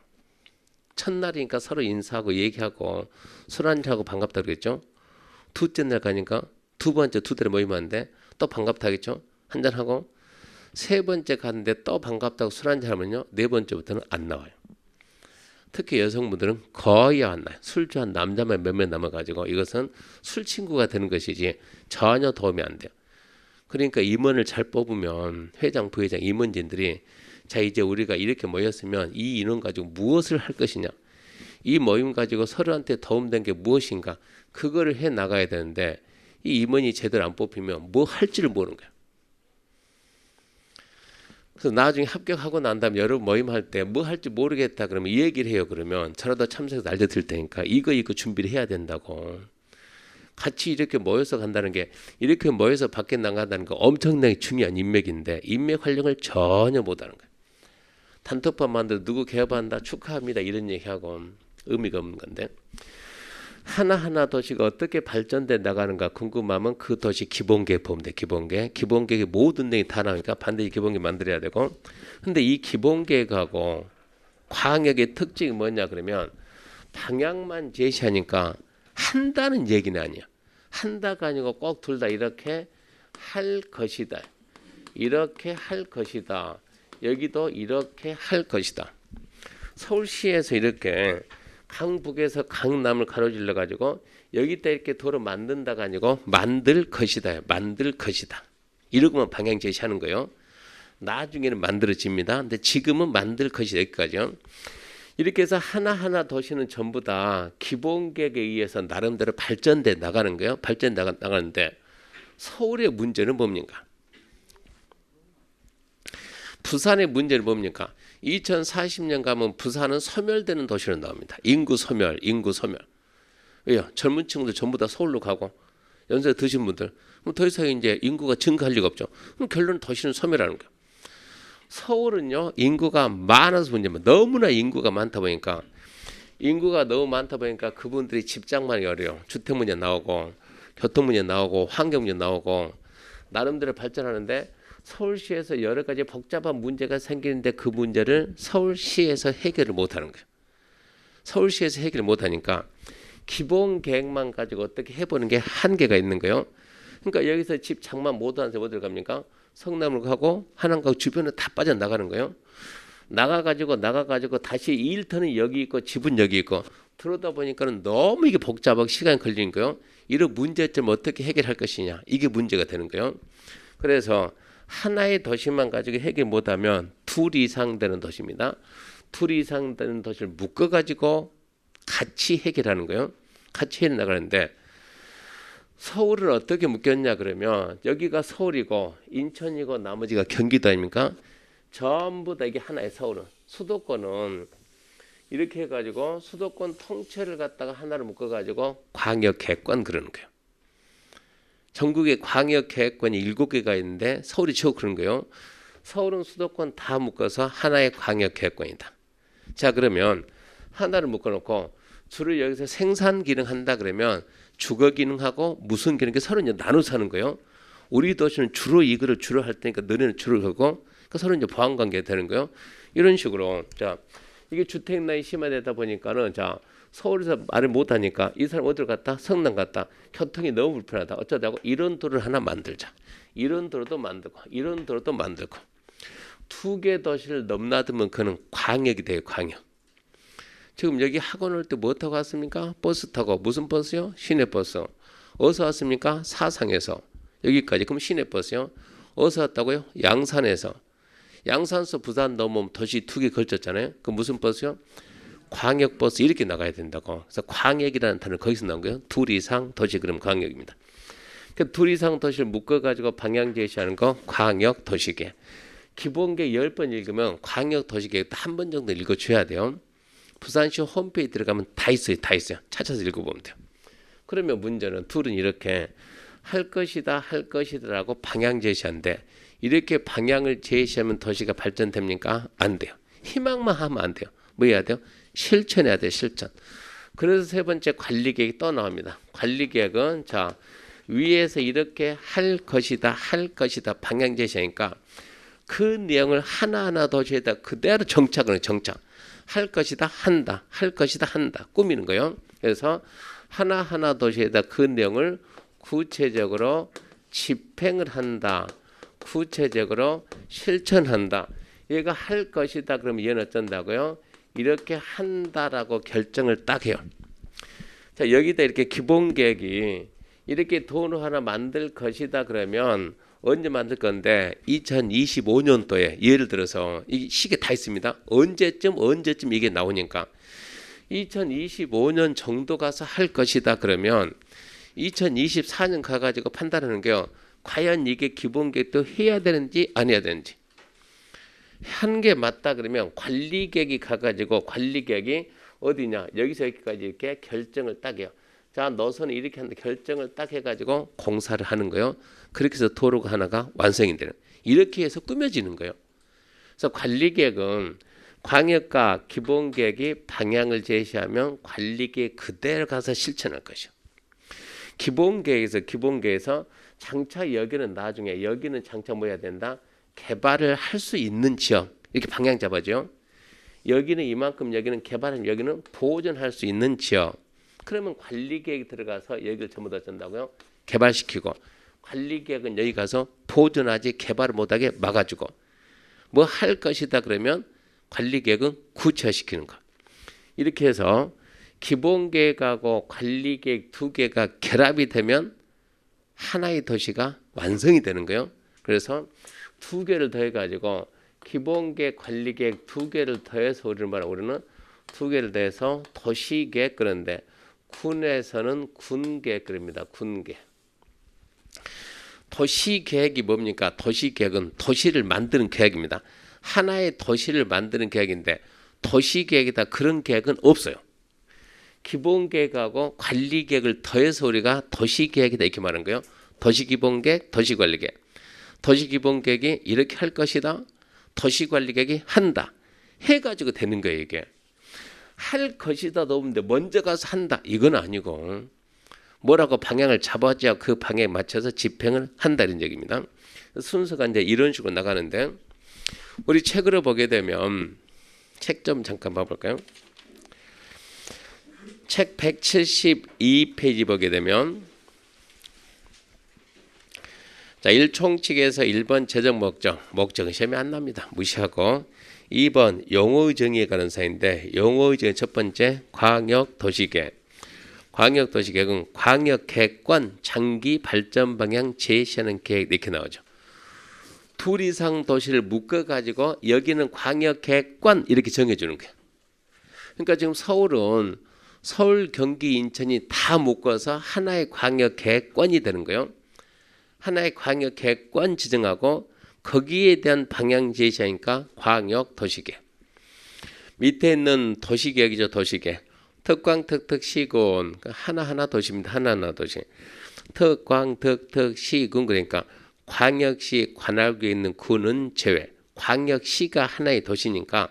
첫날이니까 서로 인사하고 얘기하고 술 한잔하고 반갑다 그랬죠. 둘째 날 가니까 두 대를 모임하는데 또 반갑다 하겠죠. 한잔하고 세 번째 가는데 또 반갑다고 술 한잔하면요. 네 번째부터는 안 나와요. 특히 여성분들은 거의 안 나요. 술 좋아하는 남자만 몇몇 남아가지고 이것은 술 친구가 되는 것이지 전혀 도움이 안 돼요. 그러니까 임원을 잘 뽑으면 회장, 부회장, 임원진들이 자 이제 우리가 이렇게 모였으면 이 인원 가지고 무엇을 할 것이냐 이 모임 가지고 서로한테 도움된 게 무엇인가 그거를 해 나가야 되는데 이 임원이 제대로 안 뽑히면 뭐 할지를 모르는 거예요. 그래서 나중에 합격하고 난 다음에 여러분 모임할 때 뭐 할지 모르겠다 그러면 이 얘기를 해요. 그러면 저라도 참석해서 알려드릴 테니까 이거 준비를 해야 된다고. 같이 이렇게 모여서 간다는 게 이렇게 모여서 밖에 나간다는 거 엄청나게 중요한 인맥인데 인맥 활용을 전혀 못하는 거예요. 단톡방 만들어 누구 개업한다 축하합니다 이런 얘기하고 의미가 없는 건데, 하나하나 도시가 어떻게 발전돼 나가는가 궁금하면 그 도시 기본계획 보면 돼. 기본계획의 모든 내용이 다 나오니까 반드시 기본계획 만들어야 되고, 근데 이 기본계획하고 광역의 특징이 뭐냐 그러면 방향만 제시하니까 한다는 얘기는 아니야. 한다가 아니고 꼭 둘 다 이렇게 할 것이다, 이렇게 할 것이다, 여기도 이렇게 할 것이다. 서울시에서 이렇게 강북에서 강남을 가로질러 가지고 여기다 이렇게 도로 만든다가 아니고 만들 것이다, 만들 것이다, 이러고만 방향 제시하는 거예요. 나중에는 만들어집니다. 근데 지금은 만들 것이다, 여기까지요. 이렇게 해서 하나하나 도시는 전부 다 기본계획에 의해서 나름대로 발전돼 나가는 거예요. 발전돼 나가는데 서울의 문제는 뭡니까? 부산의 문제는 뭡니까? 2040년 가면 부산은 소멸되는 도시로 나옵니다. 인구 소멸. 왜요? 젊은 친구들 전부 다 서울로 가고 연세 드신 분들, 그럼 더 이상 이제 인구가 증가할 리가 없죠. 그럼 결론은 도시는 소멸하는 거예요. 서울은요, 인구가 많아서 문제면 너무나 인구가 많다 보니까 그분들이 집장만이 어려요. 주택 문제 나오고 교통 문제 나오고 환경 문제 나오고 나름대로 발전하는데, 서울시에서 여러 가지 복잡한 문제가 생기는데 그 문제를 서울시에서 해결을 못하는 거예요. 서울시에서 해결을 못하니까 기본 계획만 가지고 어떻게 해보는 게 한계가 있는 거예요. 그러니까 여기서 집 장만 못하는데 어디를 갑니까? 성남을 가고 한양가고 주변에 다 빠져나가는 거예요. 나가가지고 다시 일터는 여기 있고 집은 여기 있고, 들어오다 보니까는 너무 이게 복잡하고 시간이 걸리는 거예요. 이런 문제점을 어떻게 해결할 것이냐, 이게 문제가 되는 거예요. 그래서 하나의 도시만 가지고 해결 못하면 둘 이상 되는 도시입니다. 둘 이상 되는 도시를 묶어가지고 같이 해결하는 거예요. 같이 해결 나가는데, 서울을 어떻게 묶였냐 그러면 여기가 서울이고 인천이고 나머지가 경기도 아닙니까? 전부 다 이게 하나의 서울은, 수도권은 이렇게 해가지고 수도권 통째를 갖다가 하나로 묶어가지고 광역계획권 그러는 거예요. 전국에 광역계획권이 7개가 있는데 서울이 최고 그런 거예요. 서울은 수도권 다 묶어서 하나의 광역계획권이다. 자, 그러면 하나를 묶어놓고 주로 여기서 생산 기능 한다 그러면 주거 기능하고 무슨 기능, 서로 이제 나눠서 하는 거예요. 우리 도시는 주로 이거를 주로 할 테니까 너네는 주로 하고, 그러니까 서로 이제 보완 관계가 되는 거예요. 이런 식으로. 자, 이게 주택난이 심화되다 보니까는, 자, 서울에서 말을 못하니까 이 사람 어디로 갔다? 성남 갔다. 교통이 너무 불편하다. 어쩌다고? 이런 도로를 하나 만들자. 이런 도로도 만들고 이런 도로도 만들고. 2개 도시를 넘나들면 그는 광역이 돼요. 광역. 지금 여기 학원 올 때 뭐 타고 왔습니까? 버스 타고. 무슨 버스요? 시내버스. 어디서 왔습니까? 사상에서 여기까지. 그럼 시내버스요. 어디서 왔다고요? 양산에서. 양산에서 부산 넘으면 도시 2개 걸쳤잖아요. 그 무슨 버스요? 광역버스. 이렇게 나가야 된다고. 그래서 광역이라는 단어는 거기서 나온 거예요. 둘 이상 도시, 그럼 광역입니다. 그 둘 이상 도시를 묶어가지고 방향 제시하는 거 광역 도시계획. 기본계획 10번 읽으면 광역 도시계획도 한 번 정도 읽어줘야 돼요. 부산시 홈페이지 들어가면 다 있어요. 찾아서 읽어보면 돼요. 그러면 문제는 둘은 이렇게 할 것이다라고 방향 제시하는데, 이렇게 방향을 제시하면 도시가 발전됩니까? 안 돼요. 희망만 하면 안 돼요. 뭐 해야 돼요? 실천해야 돼요. 실천. 그래서 세 번째 관리계획이 또 나옵니다. 관리계획은, 자, 위에서 이렇게 할 것이다 방향 제시하니까 그 내용을 하나하나 도시에다 그대로 정착을 해요. 정착. 할 것이다 한다 꾸미는 거예요. 그래서 하나하나 도시에다 그 내용을 구체적으로 집행을 한다, 구체적으로 실천한다. 얘가 할 것이다 그러면 얘는 어쩐다고요? 이렇게 한다라고 결정을 딱 해요. 자, 여기다 이렇게 기본계획이 이렇게 도로 하나 만들 것이다 그러면 언제 만들 건데, 2025년도에 예를 들어서 이 시계 다 있습니다. 언제쯤 이게 나오니까 2025년 정도 가서 할 것이다 그러면 2024년 가가지고 판단하는 게요. 과연 이게 기본계획도 해야 되는지 안 해야 되는지. 한 게 맞다 그러면 관리계획이 가가지고, 관리계획이 어디냐, 여기서 여기까지 이렇게 결정을 딱 해요. 자, 노선은 이렇게 하는데 결정을 딱 해가지고 공사를 하는 거예요. 그렇게 해서 도로가 하나가 완성이 되는, 이렇게 해서 꾸며지는 거예요. 그래서 관리계획은 광역과 기본계획이 방향을 제시하면 관리계획 그대로 가서 실천할 것이요. 기본계획에서 장차 여기는 나중에 여기는 장차 뭐 해야 된다? 개발을 할 수 있는 지역 이렇게 방향 잡아죠. 여기는 이만큼 여기는 개발은 여기는 보존할 수 있는 지역. 그러면 관리계획이 들어가서 여기를 전부 다 전다고요. 개발시키고 관리계획은 여기 가서 보존하지 개발을 못하게 막아주고 뭐 할 것이다 그러면 관리계획은 구체화시키는 거. 이렇게 해서 기본계획하고 관리계획 두 개가 결합이 되면 하나의 도시가 완성이 되는 거예요. 그래서 두 개를 더해가지고 기본계획, 관리계획 두 개를 더해서 우리는 두 개를 더해서 도시계획 그런데 군에서는 군계획 그럽니다. 군계획. 도시계획이 뭡니까? 도시계획은 도시를 만드는 계획입니다. 하나의 도시를 만드는 계획인데 도시계획이다 그런 계획은 없어요. 기본계획하고 관리계획을 더해서 우리가 도시계획이다 이렇게 말하는 거예요. 도시기본계획, 도시관리계획. 도시기본계획이 이렇게 할 것이다. 도시관리계획이 한다. 해가지고 되는 거예요 이게. 할 것이다도 없는데 먼저 가서 한다. 이건 아니고 뭐라고 방향을 잡아줘야 그 방향에 맞춰서 집행을 한다 이런 얘기입니다. 순서가 이제 이런 식으로 나가는데 우리 책으로 보게 되면 책 좀 잠깐 봐볼까요? 책 172페이지 보게 되면 자 1총칙에서 1번 재정 목적은 시험에 안 납니다. 무시하고 2번 용어의 정의에 관한 사인데 용어의 정의 첫 번째 광역도시계획. 광역도시계획은 광역계획관 장기 발전 방향 제시하는 계획 이렇게 나오죠. 둘 이상 도시를 묶어가지고 여기는 광역계획관 이렇게 정해주는 거예요. 그러니까 지금 서울은 서울, 경기, 인천이 다 묶어서 하나의 광역계획관이 되는 거예요. 하나의 광역계획관 지정하고 거기에 대한 방향 제시하니까 광역도시계획. 밑에 있는 도시계획이죠. 도시계획. 특광, 특특, 시군 하나하나 도시입니다. 하나하나 도시. 특광, 특특, 시군 그러니까 광역시 관할구에 있는 구는 제외. 광역시가 하나의 도시니까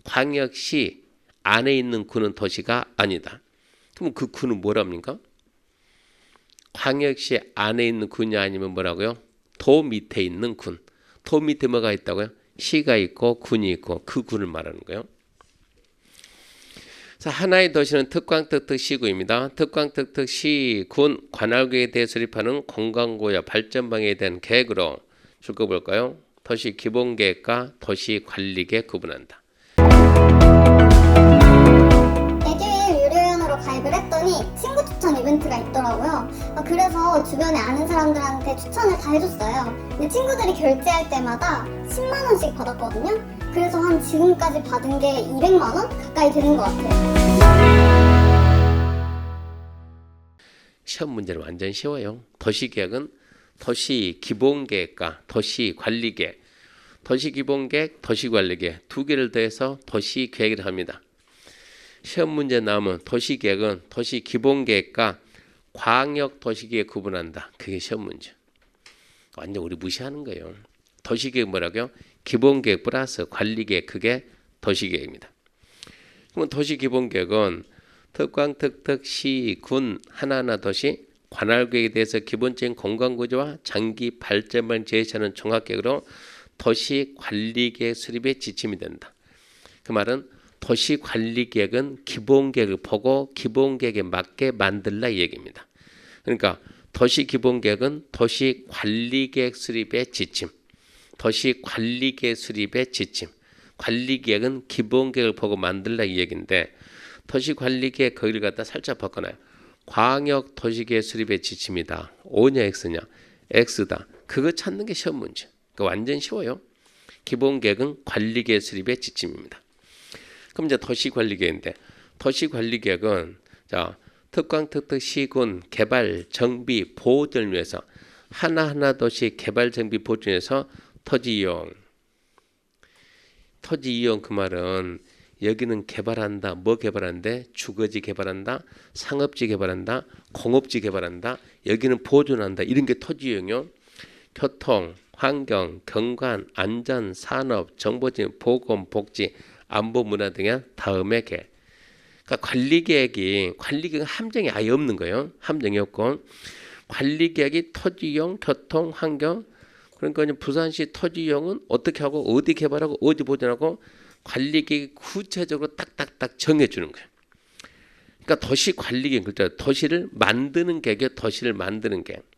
광역시 안에 있는 구는 도시가 아니다. 그럼 그 구는 뭐랍니까? 광역시 안에 있는 군이 아니면 뭐라고요? 도 밑에 있는 군. 도 밑에 뭐가 있다고요? 시가 있고 군이 있고 그 군을 말하는 거예요. 자, 하나의 도시는 특광, 특특, 시구입니다. 특광, 특특, 시, 군, 관할구에 대해 수립하는 공간구역 발전 방향에 대한 계획으로 줄거볼까요? 도시 기본계획과 도시 관리계획 구분한다. 에듀윌 유료회원으로 가입을 했더니 친구 추천 이벤트가 있더라고요. 그래서 주변에 아는 사람들한테 추천을 다 해줬어요. 근데 친구들이 결제할 때마다 10만 원씩 받았거든요. 그래서 한 지금까지 받은 게 200만 원 가까이 되는 것 같아요. 시험 문제는 완전 쉬워요. 도시계획은 도시 기본계획과 도시 관리계획, 도시 기본계획, 도시 관리계획 두 개를 더해서 도시계획이라고 합니다. 시험 문제 나오면 도시계획은 도시 기본계획과 광역도시계획 구분한다. 그게 시험 문제. 완전 우리 무시하는 거예요. 도시계획 뭐라고요? 기본계획 플러스 관리계획 그게 도시계획입니다. 그러면 도시기본계획은 특광, 특특, 시, 군 하나하나 도시 관할구역에 대해서 기본적인 공간구조와 장기 발전을 제시하는 종합계획으로 도시관리계획 수립의 지침이 된다. 그 말은 도시관리계획은 기본계획을 보고 기본계획에 맞게 만들라 이 얘기입니다. 그러니까 도시기본계획은 도시관리계획 수립의 지침, 도시관리계획 수립의 지침, 관리계획은 기본계획을 보고 만들라 이 얘기인데 도시관리계획 거기를 갖다 살짝 바꿔놔요. 광역도시계획 수립의 지침이다. O냐 X냐? X다. 그거 찾는 게 시험 문제. 그거 완전 쉬워요. 기본계획은 관리계획 수립의 지침입니다. 그럼 이제 도시관리계획인데 도시관리계획은 자 특광, 특특, 시군, 개발, 정비, 보호를 위해서 하나하나 도시 개발, 정비, 보호를 위해서 토지 이용 그 말은 여기는 개발한다. 뭐 개발한대? 주거지 개발한다. 상업지 개발한다. 공업지 개발한다. 여기는 보존한다. 이런 게 토지 이용이요. 교통, 환경, 경관, 안전, 산업, 정보진, 보건, 복지 안보 문화 등의 다음의 계획. 그러니까 관리계획은 함정이 아예 없는 거예요. 함정이 없고 관리계획이 토지용, 교통, 환경 그러니까 부산시 토지용은 어떻게 하고 어디 개발하고 어디 보존하고 관리계획이 구체적으로 딱딱딱 정해주는 거예요. 그러니까 도시 관리계획 글자 도시를 만드는 계획, 도시를 만드는 계획.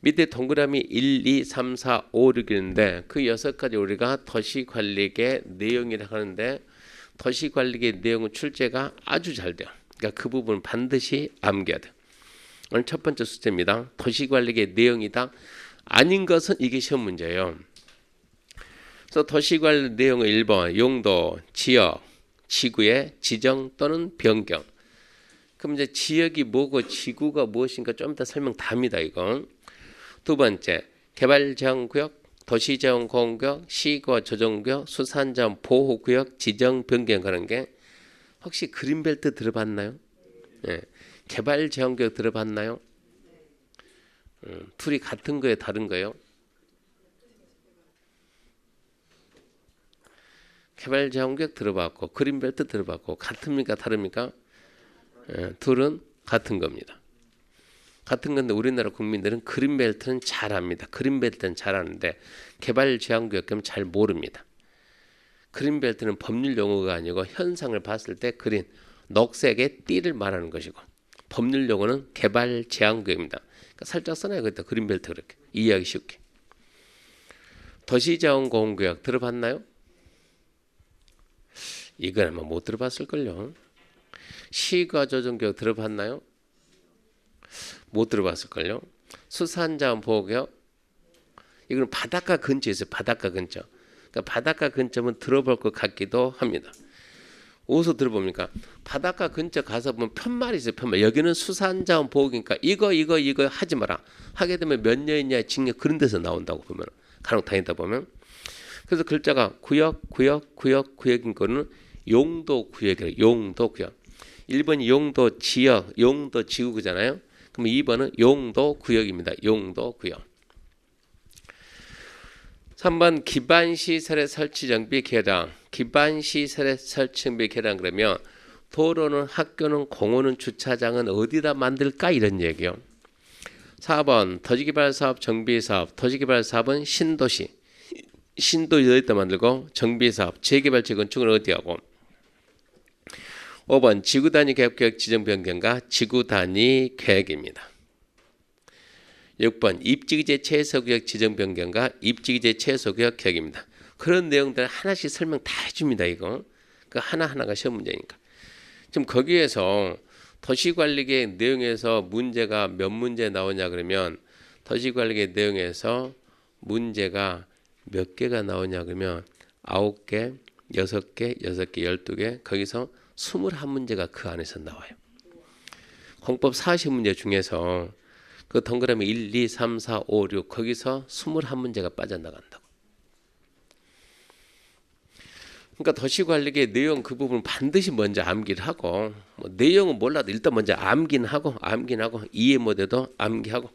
밑에 동그라미 1, 2, 3, 4, 5, 6인데 그 6가지 우리가 도시관리계획 내용이라고 하는데 도시관리계획 내용은 출제가 아주 잘 돼요. 그러니까 그 부분 반드시 암기해야 돼요. 오늘 첫 번째 숙제입니다. 도시관리계획 내용이다. 아닌 것은 이게 시험 문제예요. 그래서 도시관리 내용은 1번 용도, 지역, 지구의 지정 또는 변경. 그럼 이제 지역이 뭐고 지구가 무엇인가 좀 이따 설명 다 합니다. 이거. 두 번째 개발제한구역, 도시제한공원구역, 시거 조정구역, 수산자원 보호구역 지정 변경하는 게 혹시 그린벨트 들어봤나요? 네. 개발제한구역 들어봤나요? 둘이 같은 거예요, 다른 거예요? 개발제한구역 들어봤고 그린벨트 들어봤고 같습니까, 다릅니까? 둘은 같은 겁니다. 같은 건데 우리나라 국민들은 그린벨트는 잘 압니다. 그린벨트는 잘 아는데 개발제한구역 그러면 잘 모릅니다. 그린벨트는 법률 용어가 아니고 현상을 봤을 때 그린, 녹색의 띠를 말하는 것이고 법률 용어는 개발제한구역입니다. 그러니까 살짝 써놔요. 그때 그린벨트 그렇게 이해하기 쉽게. 도시자원공원구역 들어봤나요? 이건 아마 못 들어봤을걸요. 시가조정구역 들어봤나요? 못 들어봤을걸요. 수산자원보호구역 이건 바닷가 근처에 있어요. 바닷가 근처. 그러니까 바닷가 근처면 들어볼 것 같기도 합니다. 어디서 들어봅니까? 바닷가 근처 가서 보면 편말이 있어요. 편말. 여기는 수산자원보호구니까 이거 하지 마라. 하게 되면 몇 년이냐 징역 그런 데서 나온다고 보면 간혹 다니다 보면. 그래서 글자가 구역인 거는 용도구역이에요. 용도구역. 1번이 용도 지역, 용도 지구잖아요. 그럼 2번은 용도구역입니다. 용도구역. 3번 기반시설의 설치 정비 개량. 기반시설의 설치 정비 개량 그러면 도로는 학교는 공원은 주차장은 어디다 만들까 이런 얘기요. 4번 도시개발사업 정비사업. 도시개발사업은 신도시. 신도시 어디다 만들고 정비사업 재개발 재건축은 어디하고. 5번 지구단위 계획 지정 변경과 지구단위 계획입니다. 6번 입지기재 최소구역 지정 변경과 입지기재 최소구역 계획입니다. 그런 내용들 하나씩 설명 다 해줍니다. 이거 그 하나하나가 시험 문제니까. 지금 거기에서 도시관리계획 내용에서 문제가 몇 문제 나오냐 그러면 도시관리계획 내용에서 문제가 몇 개가 나오냐 그러면 9개, 6개, 12개 거기서 21문제가 그 안에서 나와요. 공법 40문제 중에서 그 동그라미 1, 2, 3, 4, 5, 6 거기서 21문제가 빠져나간다고. 그러니까 도시관리계획 내용 그 부분 반드시 먼저 암기를 하고 뭐 내용은 몰라도 일단 먼저 암기는 하고 이해 못해도 암기하고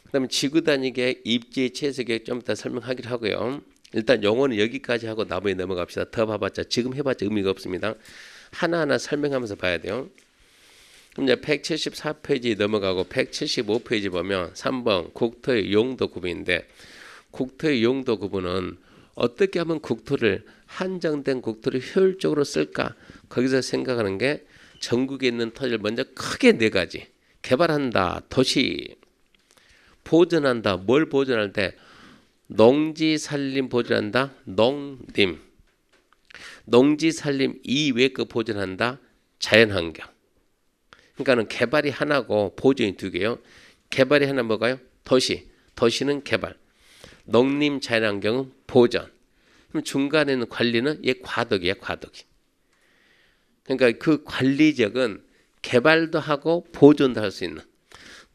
그 다음에 지구단위계획 입지 최소계획 좀 이따 설명하기로 하고요. 일단 용어는 여기까지 하고 나머지 넘어갑시다. 더 봐봤자 지금 해봤자 의미가 없습니다. 하나하나 설명하면서 봐야 돼요. 그럼 이제 174페이지 넘어가고 175페이지 보면 3번 국토의 용도 구분인데 국토의 용도 구분은 어떻게 하면 국토를 한정된 국토를 효율적으로 쓸까 거기서 생각하는 게 전국에 있는 토지를 먼저 크게 4가지 개발한다. 도시 보존한다. 뭘 보존할 때 농지산림 보존한다. 농림 농지산림 이외의 거 보존한다. 자연환경. 그러니까는 개발이 하나고 보존이 2개요. 개발이 하나 뭐가요? 도시. 도시는 개발. 농림 자연환경은 보존. 그럼 중간에는 관리는 얘 과도기야 과도기. 그러니까 그 관리지역은 개발도 하고 보존도 할 수 있는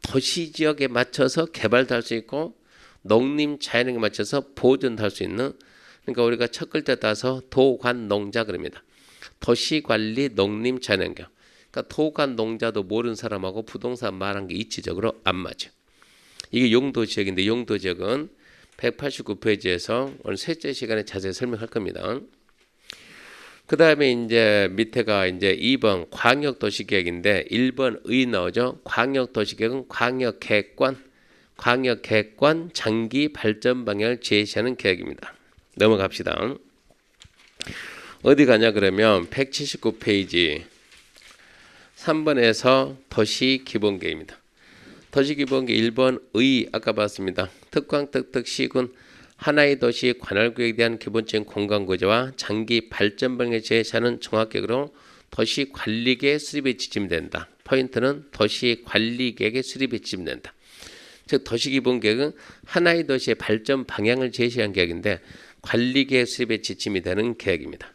도시 지역에 맞춰서 개발도 할 수 있고 농림 자연환경에 맞춰서 보존도 할 수 있는 그러니까 우리가 첫 글자 따서 도관농자 그럽니다. 도시관리 농림 자연환경. 그러니까 도관농자도 모르는 사람하고 부동산 말한 게 이치적으로 안 맞아. 이게 용도지역인데 용도지역은 189페이지에서 오늘 셋째 시간에 자세히 설명할 겁니다. 그 다음에 이제 밑에가 이제 2번 광역도시계획인데 1번 의 나오죠. 광역도시계획은 광역계획관 장기 발전 방향을 제시하는 계획입니다. 넘어갑시다. 어디 가냐 그러면 179페이지 3번에서 도시기본계획입니다. 도시기본계획 1번 의 아까 봤습니다. 특광특특 시군 하나의 도시 관할구역에 대한 기본적인 공간구조와 장기 발전 방향을 제시하는 종합계획으로 도시관리계획 수립에 지침된다. 포인트는 도시관리계획의 수립에 지침된다. 즉 도시기본계획은 하나의 도시의 발전 방향을 제시한 계획인데 관리계획 수립에 지침이 되는 계획입니다.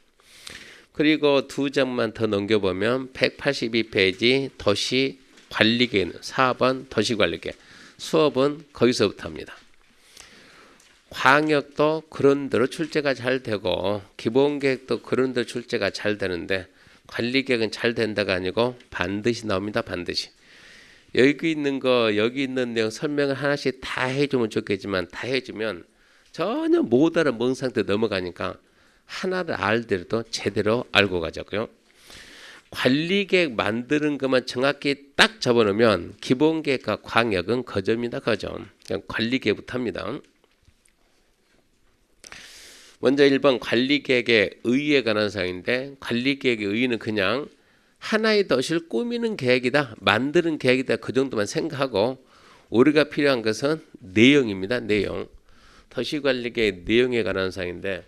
그리고 두 장만 더 넘겨보면 182페이지 도시관리계획 4번 도시관리계획 수업은 거기서부터 합니다. 광역도 그런 대로 출제가 잘 되고 기본계획도 그런 대로 출제가 잘 되는데 관리계획은 잘 된다가 아니고 반드시 나옵니다. 반드시. 여기 있는 내용 설명을 하나씩 다 해주면 좋겠지만 다 해주면 전혀 못 알아 먼 상태 넘어가니까 하나를 알더라도 제대로 알고 가자고요. 관리계획 만드는 것만 정확히 딱 잡아놓으면 기본계획과 광역은 거저입니다. 거저. 그냥 관리계획부터 합니다. 먼저 1번 관리계획의 의의에 관한 사항인데 관리계획의 의의는 그냥 하나의 도시를 꾸미는 계획이다. 만드는 계획이다. 그 정도만 생각하고 우리가 필요한 것은 내용입니다. 내용. 도시관리계획 내용에 관한 사항인데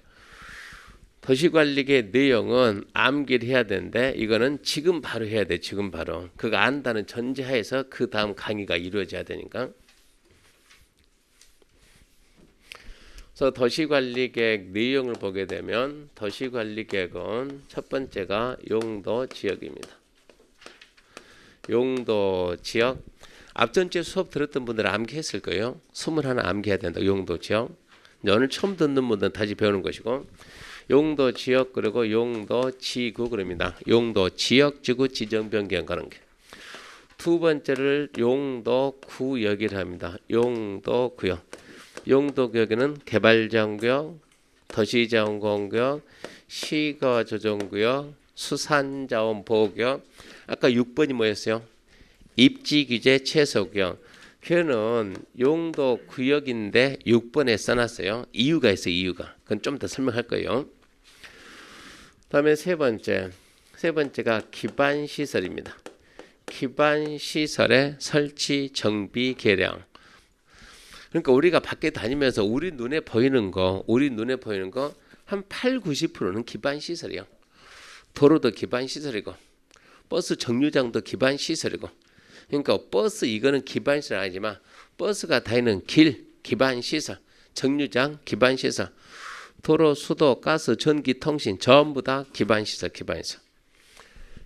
도시관리계획 내용은 암기를 해야 되는데 이거는 지금 바로 해야 돼. 지금 바로. 그거 안다는 전제하에서 그 다음 강의가 이루어져야 되니까. 그래서 도시관리계획 내용을 보게 되면 도시관리계획은 첫 번째가 용도 지역입니다. 용도 지역. 앞전주에 수업 들었던 분들은 암기했을 거예요. 21 암기해야 된다. 용도 지역. 오늘 처음 듣는 분들은 다시 배우는 것이고 용도 지역 그리고 용도 지구 그럽니다. 용도 지역 지구 지정 변경 가는 게. 두 번째를 용도 구역이라 합니다. 용도 구역. 용도 구역에는 개발자원구역, 도시자원공구역, 시가조정구역, 수산자원보호구역. 아까 6번이 뭐였어요? 입지규제 최소구역. 걔는 용도 구역인데 6번에 써놨어요. 이유가 있어요. 이유가. 그건 좀 더 설명할 거예요. 다음에 세 번째가 기반시설입니다. 기반시설의 설치, 정비, 개량. 그러니까 우리가 밖에 다니면서 우리 눈에 보이는 거 한 8, 90%는 기반시설이요. 도로도 기반시설이고 버스 정류장도 기반시설이고 그러니까 버스 이거는 기반시설 아니지만 버스가 다니는 길 기반시설, 정류장 기반시설, 도로, 수도, 가스, 전기, 통신 전부 다 기반시설.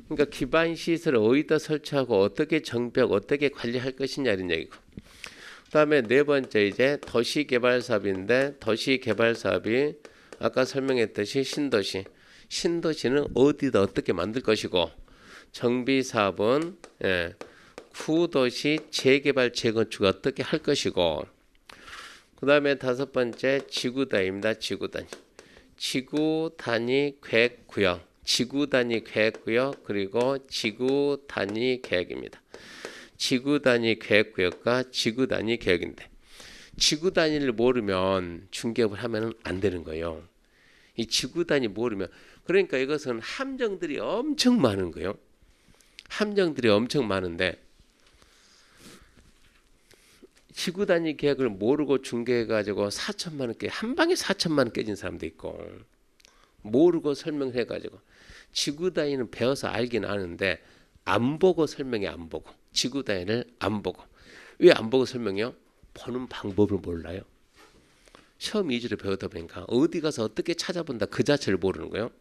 그러니까 기반시설을 어디다 설치하고 어떻게 정비하고 어떻게 관리할 것이냐 이런 얘기고 그다음에 네 번째 이제 도시개발 사업인데 도시개발 사업이 아까 설명했듯이 신도시는 어디다 어떻게 만들 것이고 정비 사업은 후도시 재개발 재건축 어떻게 할 것이고 그다음에 다섯 번째 지구 단위입니다. 지구 단위 계획 구역, 지구 단위 계획 구역 그리고 지구 단위 계획입니다. 지구 단위 계획 구역과 지구 단위 계획인데 지구 단위를 모르면 중개업을 하면 안 되는 거예요. 이 지구 단위 모르면 그러니까 이것은 함정들이 엄청 많은 거예요. 함정들이 엄청 많은데 지구 단위 계획을 모르고 중개해가지고 4천만 원 한 방에 4천만 원 깨진 사람도 있고 모르고 설명해가지고 지구 단위는 배워서 알긴 아는데 안 보고 설명해 안 보고 지구 단위를 안 보고 왜 안 보고 설명해요? 보는 방법을 몰라요. 시험 위주로 배우다 보니까 어디 가서 어떻게 찾아본다 그 자체를 모르는 거예요.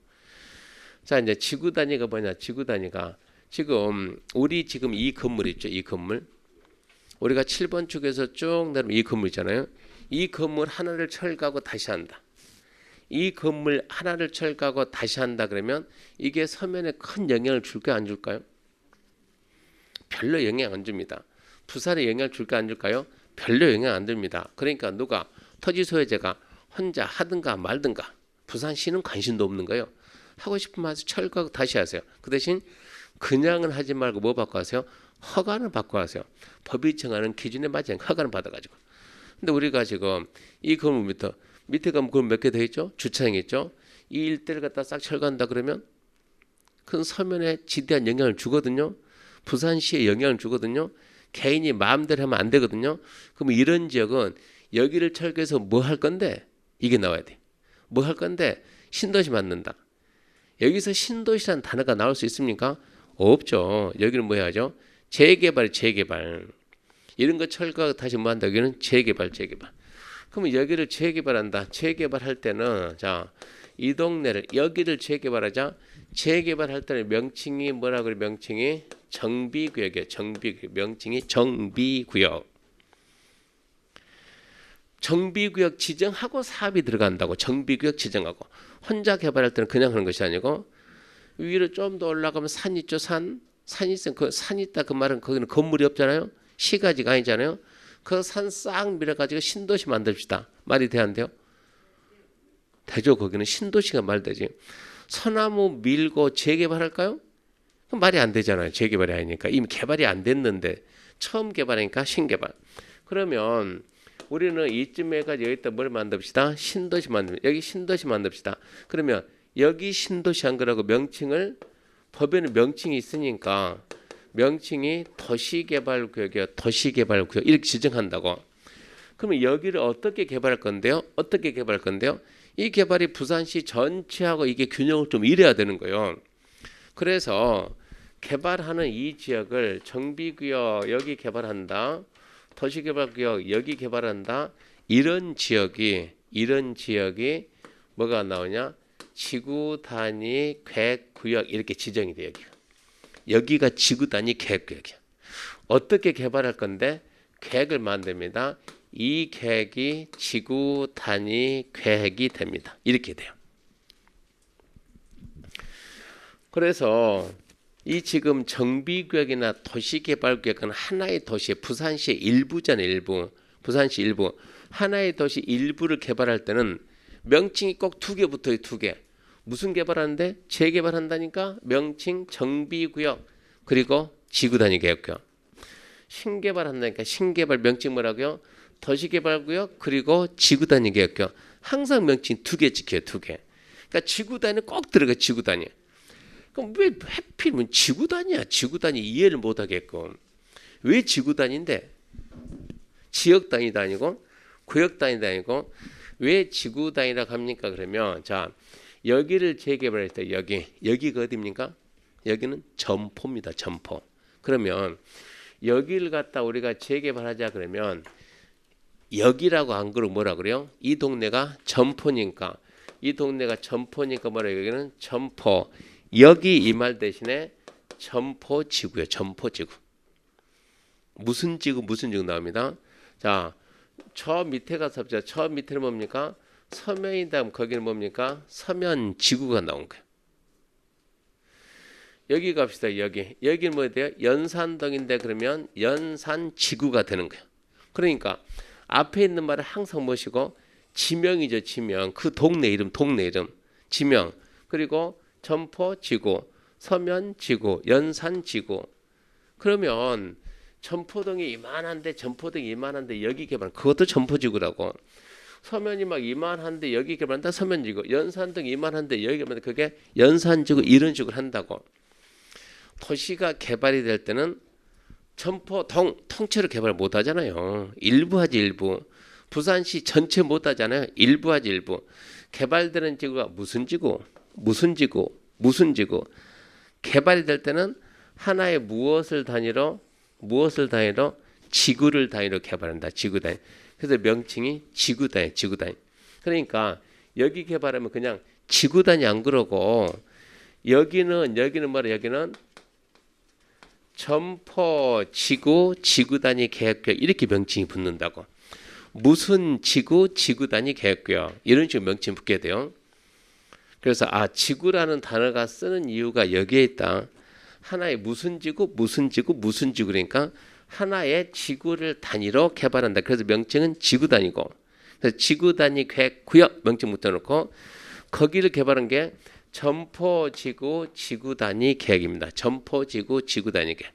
자 이제 지구 단위가 뭐냐? 지구 단위가 지금 우리 지금 이 건물 있죠? 이 건물 우리가 7번 축에서 쭉 내려오면 이 건물 있잖아요. 이 건물 하나를 철거하고 다시 한다. 이 건물 하나를 철거하고 다시 한다 그러면 이게 서면에 큰 영향을 줄까요? 안 줄까요? 별로 영향 안 줍니다. 부산에 영향을 줄까 안 줄까요? 별로 영향 안 줍니다. 그러니까 누가 토지 소유자가 혼자 하든가 말든가 부산시는 관심도 없는 거예요. 하고 싶으면 하세요. 철거하고 다시 하세요. 그 대신 그냥은 하지 말고 뭐 받고 하세요? 허가를 받고 하세요. 법이 정하는 기준에 맞지 않게 허가를 받아가지고. 근데 우리가 지금 이 건물 밑에 가면 건물 몇 개 더 있죠? 주차장이 있죠? 이 일대를 갖다 싹 철거한다 그러면 큰 서면에 지대한 영향을 주거든요. 부산시에 영향을 주거든요. 개인이 마음대로 하면 안 되거든요. 그럼 이런 지역은 여기를 철거해서 뭐 할 건데? 이게 나와야 돼. 뭐 할 건데? 신도시 만든다. 여기서 신도시라는 단어가 나올 수 있습니까? 없죠. 여기는 뭐 해야죠? 재개발. 이런 거 철거하고 다시 뭐 한다? 여기는 재개발. 그러면 여기를 재개발한다. 재개발할 때는 자, 이 동네를 여기를 재개발하자. 재개발할 때는 명칭이 뭐라 그래? 명칭이 정비구역이에요. 정비구역. 명칭이 정비구역. 정비구역 지정하고 사업이 들어간다고. 정비구역 지정하고. 혼자 개발할 때는 그냥 하는 것이 아니고 위로 좀 더 올라가면 산 있죠. 산 있으면 그 산 있다 그 말은 거기는 건물이 없잖아요. 시가지가 아니잖아요. 그 산 싹 밀어가지고 신도시 만듭시다. 말이 돼 안 돼요? 되죠. 거기는 신도시가 말되지. 소나무 밀고 재개발할까요? 그럼 말이 안 되잖아요. 재개발이 아니니까. 이미 개발이 안 됐는데 처음 개발하니까 신개발. 그러면 우리는 이쯤에 가지고 여기다 뭘 만듭시다. 신도시 만듭니다. 여기 신도시 만듭시다. 그러면 여기 신도시 한 거라고 명칭을 법에는 명칭이 있으니까 명칭이 도시개발구역이요. 도시개발구역 이렇게 지정한다고. 그러면 여기를 어떻게 개발할 건데요? 어떻게 개발할 건데요? 이 개발이 부산시 전체하고 이게 균형을 좀 이뤄야 되는 거예요. 그래서 개발하는 이 지역을 정비구역 여기 개발한다. 도시개발구역 여기 개발한다. 이런 지역이 뭐가 나오냐? 지구 단위 계획구역 이렇게 지정이 돼요. 여기가 지구 단위 계획구역이야. 어떻게 개발할 건데? 계획을 만듭니다. 이 계획이 지구 단위 계획이 됩니다. 이렇게 돼요. 그래서 이 지금 정비구역이나 도시개발구역은 하나의 도시의 부산시의 일부잖아요. 일부. 부산시 일부. 하나의 도시 일부를 개발할 때는 명칭이 꼭 두 개 붙어요. 두 개. 무슨 개발하는데? 재개발한다니까 명칭 정비구역 그리고 지구단위 계획구역. 신개발한다니까 신개발 명칭 뭐라고요? 도시개발구역 그리고 지구단위 계획구역. 항상 명칭 두 개 지켜요. 두 개. 그러니까 지구단위 꼭 들어가. 지구단위. 그럼 왜 하필이면 지구단위야? 지구단위 이해를 못하겠고. 왜 지구단위인데? 지역단위도 아니고 구역단위도 아니고 왜 지구단위라고 합니까? 그러면 자 여기를 재개발할 때 여기가 어디입니까? 여기는 점포입니다. 점포. 그러면 여기를 갖다 우리가 재개발하자 그러면 여기라고 안 그러고 뭐라 그래요? 이 동네가 점포니까 뭐라 여기는 점포. 여기 이 말 대신에 점포지구요. 점포지구. 무슨 지구 나옵니다. 자, 저 밑에 가서 봅시다. 저 밑에는 뭡니까? 서면이 다음 거기는 뭡니까? 서면지구가 나온 거예요. 여기 갑시다. 여기는 뭐 돼요? 연산동인데 그러면 연산지구가 되는 거예요. 그러니까 앞에 있는 말을 항상 모시고 지명이죠. 지명. 그 동네 이름. 지명. 그리고 점포지구, 서면지구, 연산지구. 그러면 점포동이 이만한데 여기 개발. 그것도 점포지구라고. 서면이 막 이만한데 여기 개발한다. 서면지구. 연산동 이만한데 여기 개발한다. 그게 연산지구 이런 식으로 한다고. 도시가 개발이 될 때는 점포동 통째로 개발 못 하잖아요. 일부 하지 일부. 부산시 전체 못 하잖아요. 일부 하지 일부. 개발되는 지구가 무슨 지구? 개발이 될 때는 하나의 무엇을 단위로 지구를 단위로 개발한다. 지구 단위. 그래서 명칭이 지구 단위. 그러니까 여기 개발하면 그냥 지구 단위 안 그러고 여기는 뭐라 여기는 점포 지구 단위 계획구역 이렇게 명칭이 붙는다고. 무슨 지구 단위 계획구역 이런 식으로 명칭 붙게 돼요. 그래서 지구라는 단어가 쓰는 이유가 여기에 있다. 하나의 무슨 지구 그러니까 하나의 지구를 단위로 개발한다. 그래서 명칭은 지구 단위고. 그래서 지구 단위 계획 구역 명칭 붙여놓고 거기를 개발한 게 점포지구 지구 단위 계획입니다. 점포지구 지구 단위 계획.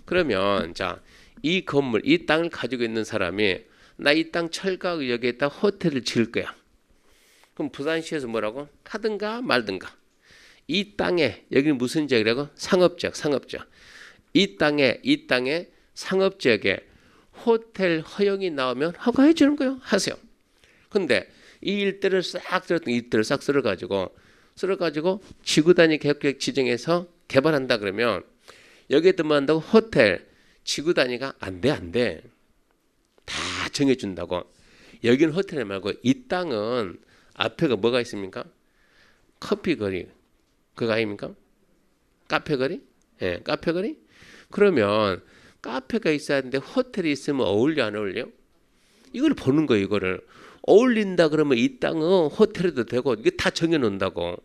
그러면 자, 이 건물, 이 땅을 가지고 있는 사람이 나 이 땅 철가역에다 호텔을 지을 거야. 그럼 부산시에서 뭐라고? 하든가 말든가. 이 땅에 여기는 무슨 지역이라고? 상업지역, 상업지역. 이 땅에 상업지역에 호텔 허용이 나오면 허가해 주는 거예요. 하세요. 근데 이 일대를 싹 쓸어가지고 지구 단위 계획 지정해서 개발한다 그러면 여기에 들어간다고 호텔 지구 단위가 안 돼. 다 정해준다고. 여기는 호텔 말고 이 땅은 앞에가 뭐가 있습니까? 커피 거리 그거 아닙니까? 카페 거리? 예, 카페 거리? 그러면 카페가 있어야 하는데 호텔이 있으면 어울려 안 어울려? 이걸 보는 거예요. 이거를 어울린다 그러면 이 땅은 호텔에도 되고 이게 다 정해놓는다고.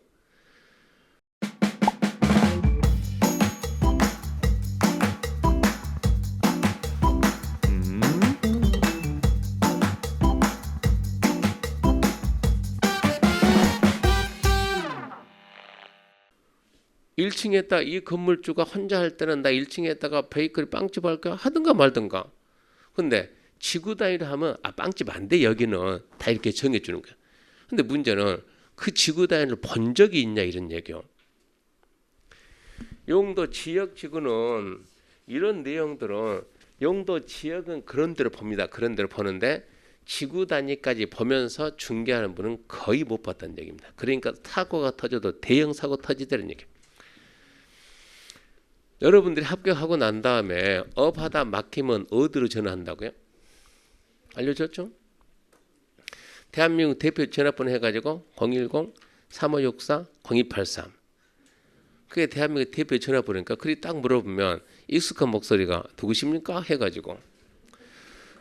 일 1층에다 이 건물주가 혼자 할 때는 나 1층에다가 베이커리 빵집 할까 하든가 말든가. 근데 지구 단위로 하면 빵집 안 돼. 여기는 다 이렇게 정해주는 거야. 근데 문제는 그 지구 단위를 본 적이 있냐 이런 얘기요. 용도 지역 지구는 이런 내용들은 용도 지역은 그런 대로 봅니다. 그런 대로 보는데 지구 단위까지 보면서 중개하는 분은 거의 못 봤다는 얘기입니다. 그러니까 사고가 터져도 대형 사고 터지다는 얘기예요. 여러분들이 합격하고 난 다음에 업하다 막히면 어디로 전화한다고요? 알려줬죠? 대한민국 대표 전화번호 해가지고 010-3564-0283 그게 대한민국 대표 전화번호니까 그리 딱 물어보면 익숙한 목소리가 누구십니까? 해가지고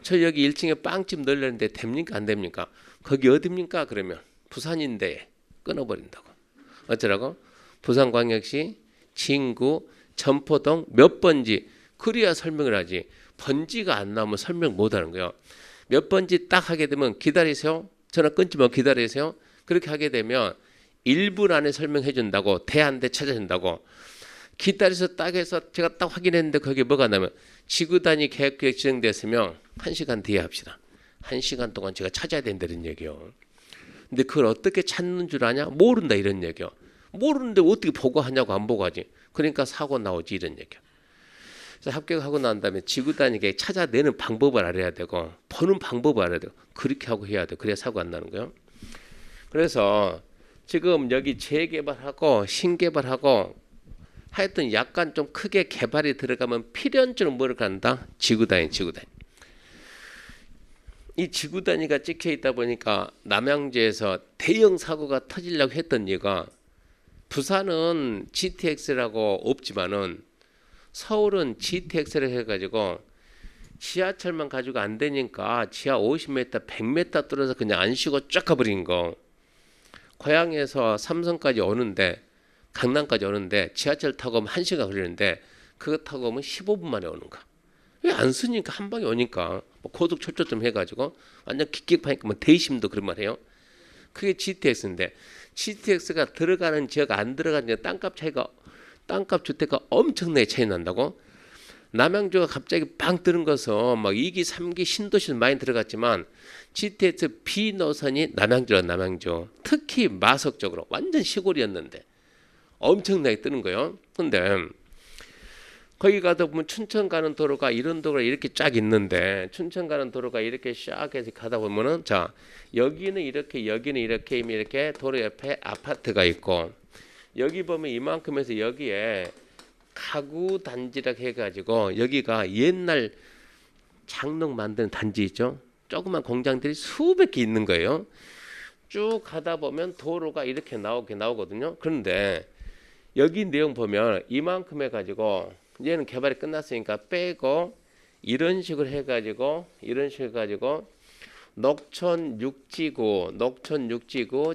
저 여기 1층에 빵집 넣으려는데 됩니까? 안 됩니까? 거기 어딥니까? 그러면 부산인데 끊어버린다고. 어쩌라고? 부산광역시 진구 점포동 몇 번지 그래야 설명을 하지. 번지가 안 나오면 설명 못 하는 거예요. 몇 번지 딱 하게 되면 기다리세요. 전화 끊지 말고 기다리세요. 그렇게 하게 되면 1분 안에 설명해 준다고. 대안대 찾아준다고. 기다려서 딱 해서 제가 딱 확인했는데 거기에 뭐가 나면 지구 단위 계획 지정됐으면 1시간 뒤에 합시다. 1시간 동안 제가 찾아야 된다는 얘기요. 근데 그걸 어떻게 찾는 줄 아냐? 모른다 이런 얘기요. 모르는데 어떻게 보고하냐고 안 보고하지. 그러니까 사고 나오지 이런 얘기야. 그래서 합격하고 난 다음에 지구 단위계 찾아내는 방법을 알아야 되고 보는 방법을 알아야 되고 그렇게 하고 해야 돼. 그래야 사고 안 나는 거예요. 그래서 지금 여기 재개발하고 신개발하고 하여튼 약간 좀 크게 개발이 들어가면 필연적으로 뭐를 간다? 지구 단위. 이 지구 단위가 찍혀 있다 보니까 남양주에서 대형 사고가 터지려고 했던 이유가 부산은 GTX라고 없지만은 서울은 GTX를 해가지고 지하철만 가지고 안 되니까 지하 50m, 100m 뚫어서 그냥 안 쉬고 쫙 가버린 거. 고향에서 삼성까지 오는데 강남까지 오는데 지하철 타고 오면 1시간 걸리는데 그거 타고 오면 15분 만에 오는 거. 왜 안 쓰니까 한 방에 오니까 뭐 고속 철도 좀 해가지고 완전 킥킥하니까 뭐 대심도 그런 말 해요. 그게 GTX인데 GTX가 들어가는 지역 안 들어가는 지역 땅값 주택가 엄청나게 차이 난다고. 남양주가 갑자기 빵 뜨는 것은 막 2기 3기 신도시는 많이 들어갔지만 GTX B 노선이 남양주 특히 마석 쪽으로 완전 시골이었는데 엄청나게 뜨는 거예요. 근데 거기 가다 보면 춘천 가는 도로가 이런 도로가 이렇게 쫙 있는데 춘천 가는 도로가 이렇게 쫙 해서 가다 보면은 자 여기는 이렇게 도로 옆에 아파트가 있고 여기 보면 이만큼에서 여기에 가구 단지라고 해가지고 여기가 옛날 장롱 만드는 단지 있죠. 조그만 공장들이 수백 개 있는 거예요. 쭉 가다 보면 도로가 이렇게 나오거든요. 그런데 여기 내용 보면 이만큼 해가지고 얘는 개발이 끝났으니까 빼고 이런 식으로 해가지고 녹천 육지구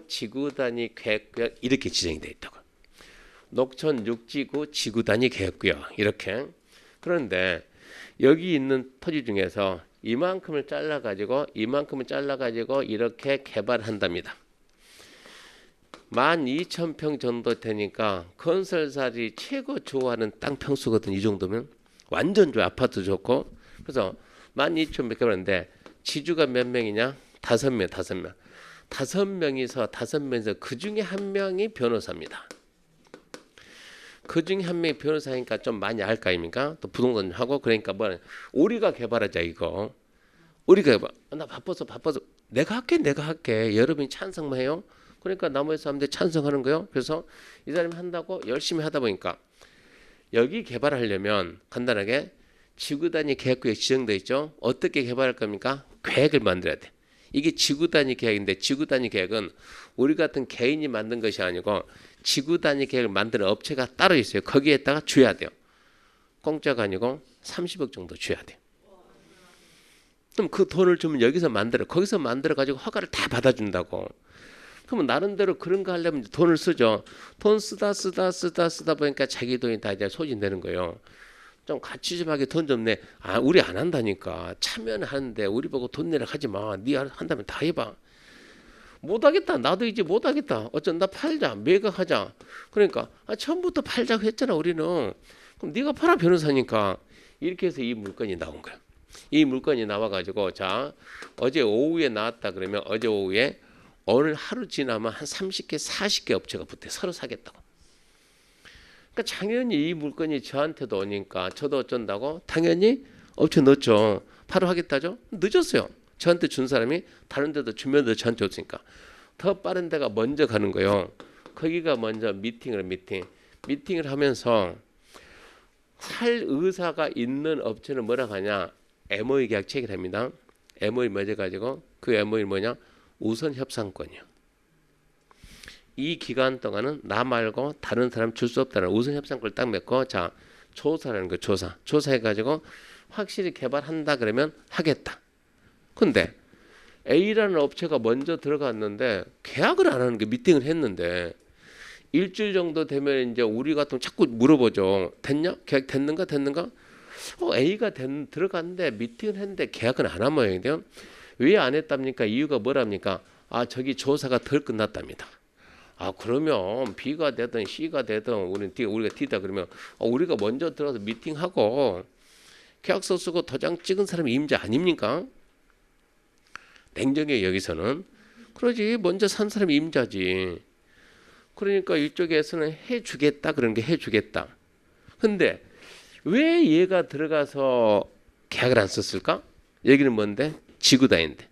지구 단위 계획구역 이렇게 지정이 되어 있다고. 녹천 육지구 지구 단위 계획구역 이렇게. 그런데 여기 있는 토지 중에서 이만큼을 잘라가지고 이렇게 개발한답니다. 12,000평 정도 되니까 건설사들이 최고 좋아하는 땅 평수거든. 이 정도면 완전 좋아. 아파트 좋고. 그래서 12,000평 개발했는데 지주가 몇 명이냐? 5명. 5명이서 그 중에 한 명이 변호사입니다. 그 중에 한 명이 변호사니까 좀 많이 알 거 아닙니까? 또 부동산 하고. 그러니까 뭐 우리가 개발하자 이거. 우리가 개발. 나 바빠서 내가 할게. 여러분이 찬성만 해요. 그러니까 나머지 사람들이 찬성하는 거예요. 그래서 이 사람이 한다고 열심히 하다 보니까 여기 개발하려면 간단하게 지구 단위 계획구에 지정돼 있죠. 어떻게 개발할 겁니까? 계획을 만들어야 돼. 이게 지구 단위 계획인데 지구 단위 계획은 우리 같은 개인이 만든 것이 아니고 지구 단위 계획을 만드는 업체가 따로 있어요. 거기에다가 줘야 돼요. 공짜가 아니고 30억 정도 줘야 돼요. 그럼 그 돈을 주면 거기서 만들어 가지고 허가를 다 받아준다고. 그러면 나름대로 그런 거 하려면 돈을 쓰죠. 돈 쓰다 보니까 자기 돈이 다 이제 소진되는 거예요. 좀 같이 좀 하게 돈 좀 내. 아, 우리 안 한다니까. 참여는 하는데 우리 보고 돈 내라 하지 마. 네 한다면 다 해봐. 못하겠다. 나도 이제 못하겠다. 어쩐다 팔자. 매각하자. 그러니까 처음부터 팔자고 했잖아 우리는. 그럼 네가 팔아 변호사니까. 이렇게 해서 이 물건이 나온 거야. 이 물건이 나와가지고 자 어제 오후에 나왔다 그러면 어제 오후에 오늘 하루 지나면 한 30개 40개 업체가 붙어 서로 사겠다고. 그러니까 당연히 이 물건이 저한테도 오니까 저도 어쩐다고 당연히 업체 넣었죠. 바로 하겠다죠. 늦었어요. 저한테 준 사람이 다른 데도 주면도 저한테 줬으니까 더 빠른 데가 먼저 가는 거예요. 거기가 먼저 미팅을 하면서 살 의사가 있는 업체는 뭐라 하냐. MOU 계약 체결 합니다. MOU 맺어 가지고 그 MOU 뭐냐? 우선 협상권이요. 이 기간 동안은 나 말고 다른 사람 줄 수 없다는 우선 협상권을 딱 맺고 자 조사라는 거 조사해 가지고 확실히 개발한다 그러면 하겠다. 근데 A라는 업체가 먼저 들어갔는데 계약을 안 하는 게 미팅을 했는데 일주일 정도 되면 이제 우리 같은 자꾸 물어보죠. 됐냐? 계약 됐는가? A가 들어갔는데 미팅을 했는데 계약은 안 한 모양인데요. 왜 안 했답니까? 이유가 뭐랍니까? 아 저기 조사가 덜 끝났답니다. 아 그러면 B가 되든 C가 되든 우리가 D다 그러면 우리가 먼저 들어가서 미팅하고 계약서 쓰고 도장 찍은 사람이 임자 아닙니까? 냉정해 여기서는. 그러지 먼저 산 사람이 임자지. 그러니까 이쪽에서는 해주겠다 그런 게 해주겠다. 근데 왜 얘가 들어가서 계약을 안 썼을까? 여기는 뭔데? 지구단위인데.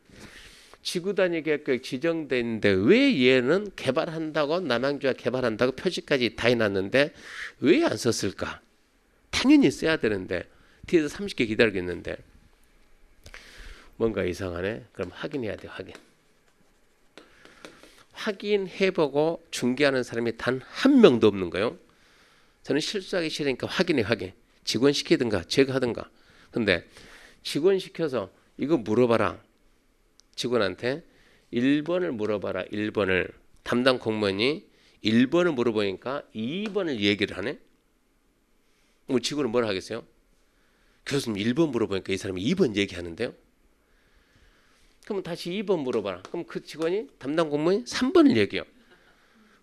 지구단위 계획 지정돼 있는데 왜 얘는 개발한다고 남양주가 개발한다고 표시까지 다 해놨는데 왜 안 썼을까? 당연히 써야 되는데 뒤에서 30개 기다리고 있는데 뭔가 이상하네. 그럼 확인해야 돼. 확인해보고 중개하는 사람이 단 한 명도 없는 거예요. 저는 실수하기 싫으니까 확인. 직원 시키든가 제거하든가. 근데 직원 시켜서 이거 물어봐라. 직원한테 1번을 물어봐라. 1번을 담당 공무원이 1번을 물어보니까 2번을 얘기를 하네. 뭐 직원은 뭘 하겠어요? 교수님 1번 물어보니까 이 사람이 2번 얘기하는데요. 그럼 다시 2번 물어봐라. 그럼 그 직원이 담당 공무원이 3번을 얘기해요.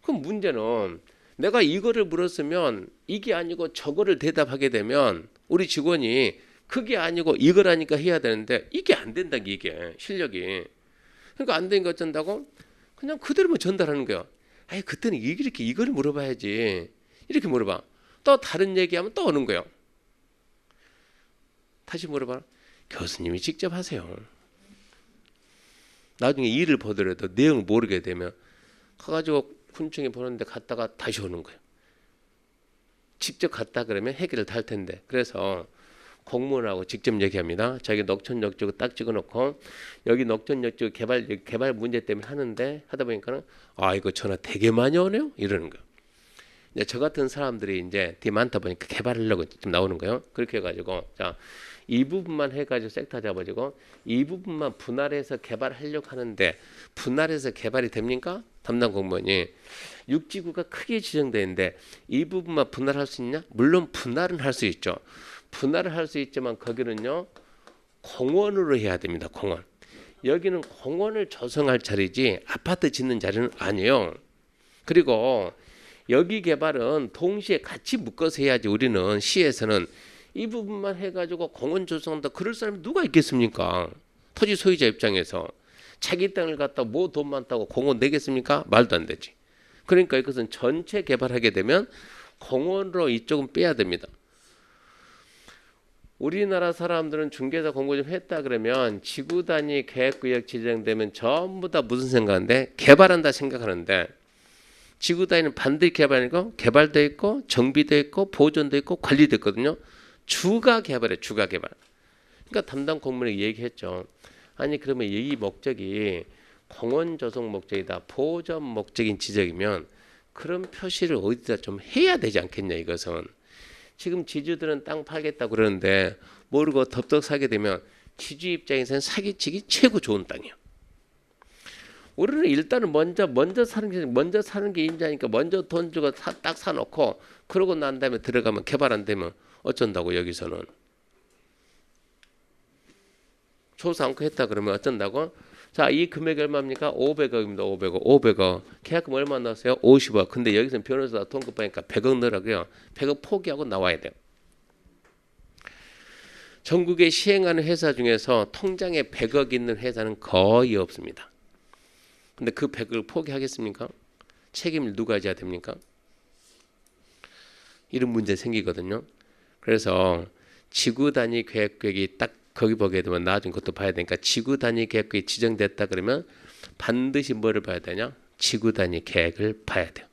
그럼 문제는 내가 이거를 물었으면 이게 아니고 저거를 대답하게 되면 우리 직원이 그게 아니고 이거라니까 해야 되는데 이게 안 된다. 이게 실력이. 그러니까 안 되는 거 어쩐다고? 그냥 그대로만 전달하는 거야. 아니 그때는 이렇게 이거를 물어봐야지. 이렇게 물어봐. 또 다른 얘기하면 또 오는 거예요. 다시 물어봐. 교수님이 직접 하세요. 나중에 일을 보더라도 내용을 모르게 되면 가가지고 군청에 보는데 갔다가 다시 오는 거예요. 직접 갔다 그러면 해결을 할 텐데. 그래서 공무원하고 직접 얘기합니다. 자기 녹천역 쪽을 딱 찍어놓고 여기 녹천역 쪽 개발 문제 때문에 하는데 하다 보니까는 이거 전화 되게 많이 오네요. 이러는 거예요. 이제 저 같은 사람들이 이제 되게 많다 보니까 개발하려고 좀 나오는 거예요. 그렇게 해가지고 자 이 부분만 해가지고 섹터 잡아지고 이 부분만 분할해서 개발하려고 하는데 분할해서 개발이 됩니까? 담당 공무원이 육지구가 크게 지정되어 있는데 이 부분만 분할할 수 있냐? 물론 분할은 할 수 있죠. 분할을 할 수 있지만 거기는요 공원으로 해야 됩니다. 공원. 여기는 공원을 조성할 자리지 아파트 짓는 자리는 아니에요. 그리고 여기 개발은 동시에 같이 묶어서 해야지. 우리는 시에서는 이 부분만 해가지고 공원 조성한다 그럴 사람이 누가 있겠습니까? 토지 소유자 입장에서 자기 땅을 갖다 뭐 돈 많다고 공원 내겠습니까? 말도 안 되지. 그러니까 이것은 전체 개발하게 되면 공원으로 이쪽은 빼야 됩니다. 우리나라 사람들은 중개사 공부 좀 했다 그러면 지구 단위 계획구역 지정되면 전부 다 무슨 생각하는데 개발한다 생각하는데 지구 단위는 반드시 개발이고 개발도 있고 정비도 있고 보존도 있고 관리도 있거든요. 주가 개발에 주가 개발. 그러니까 담당 공무원이 얘기했죠. 아니 그러면 이 목적이 공원 조성 목적이다 보존 목적인 지적이면 그런 표시를 어디다 좀 해야 되지 않겠냐. 이것은 지금 지주들은 땅 팔겠다고 그러는데 모르고 덥석 사게 되면 지주 입장에서는 사기치기 최고 좋은 땅이에요. 우리는 일단은 먼저 사는 게 임자니까 먼저 돈 주고 딱 사놓고 그러고 난 다음에 들어가면 개발 안 되면 어쩐다고. 여기서는 조사 않고 했다 그러면 어쩐다고. 자, 이 금액이 얼마입니까? 500억입니다. 500억. 계약금 얼마 넣었어요? 50억. 근데 여기서는 변호사 통급 받으니까 100억 넣으라고요. 100억 포기하고 나와야 돼요. 전국에 시행하는 회사 중에서 통장에 100억 있는 회사는 거의 없습니다. 근데 그 100억을 포기하겠습니까? 책임을 누가 져야 됩니까? 이런 문제 생기거든요. 그래서 지구 단위 계획이 딱 거기 보게 되면 나중에 그것도 봐야 되니까 지구 단위 계획이 지정됐다 그러면 반드시 뭐를 봐야 되냐? 지구 단위 계획을 봐야 돼요.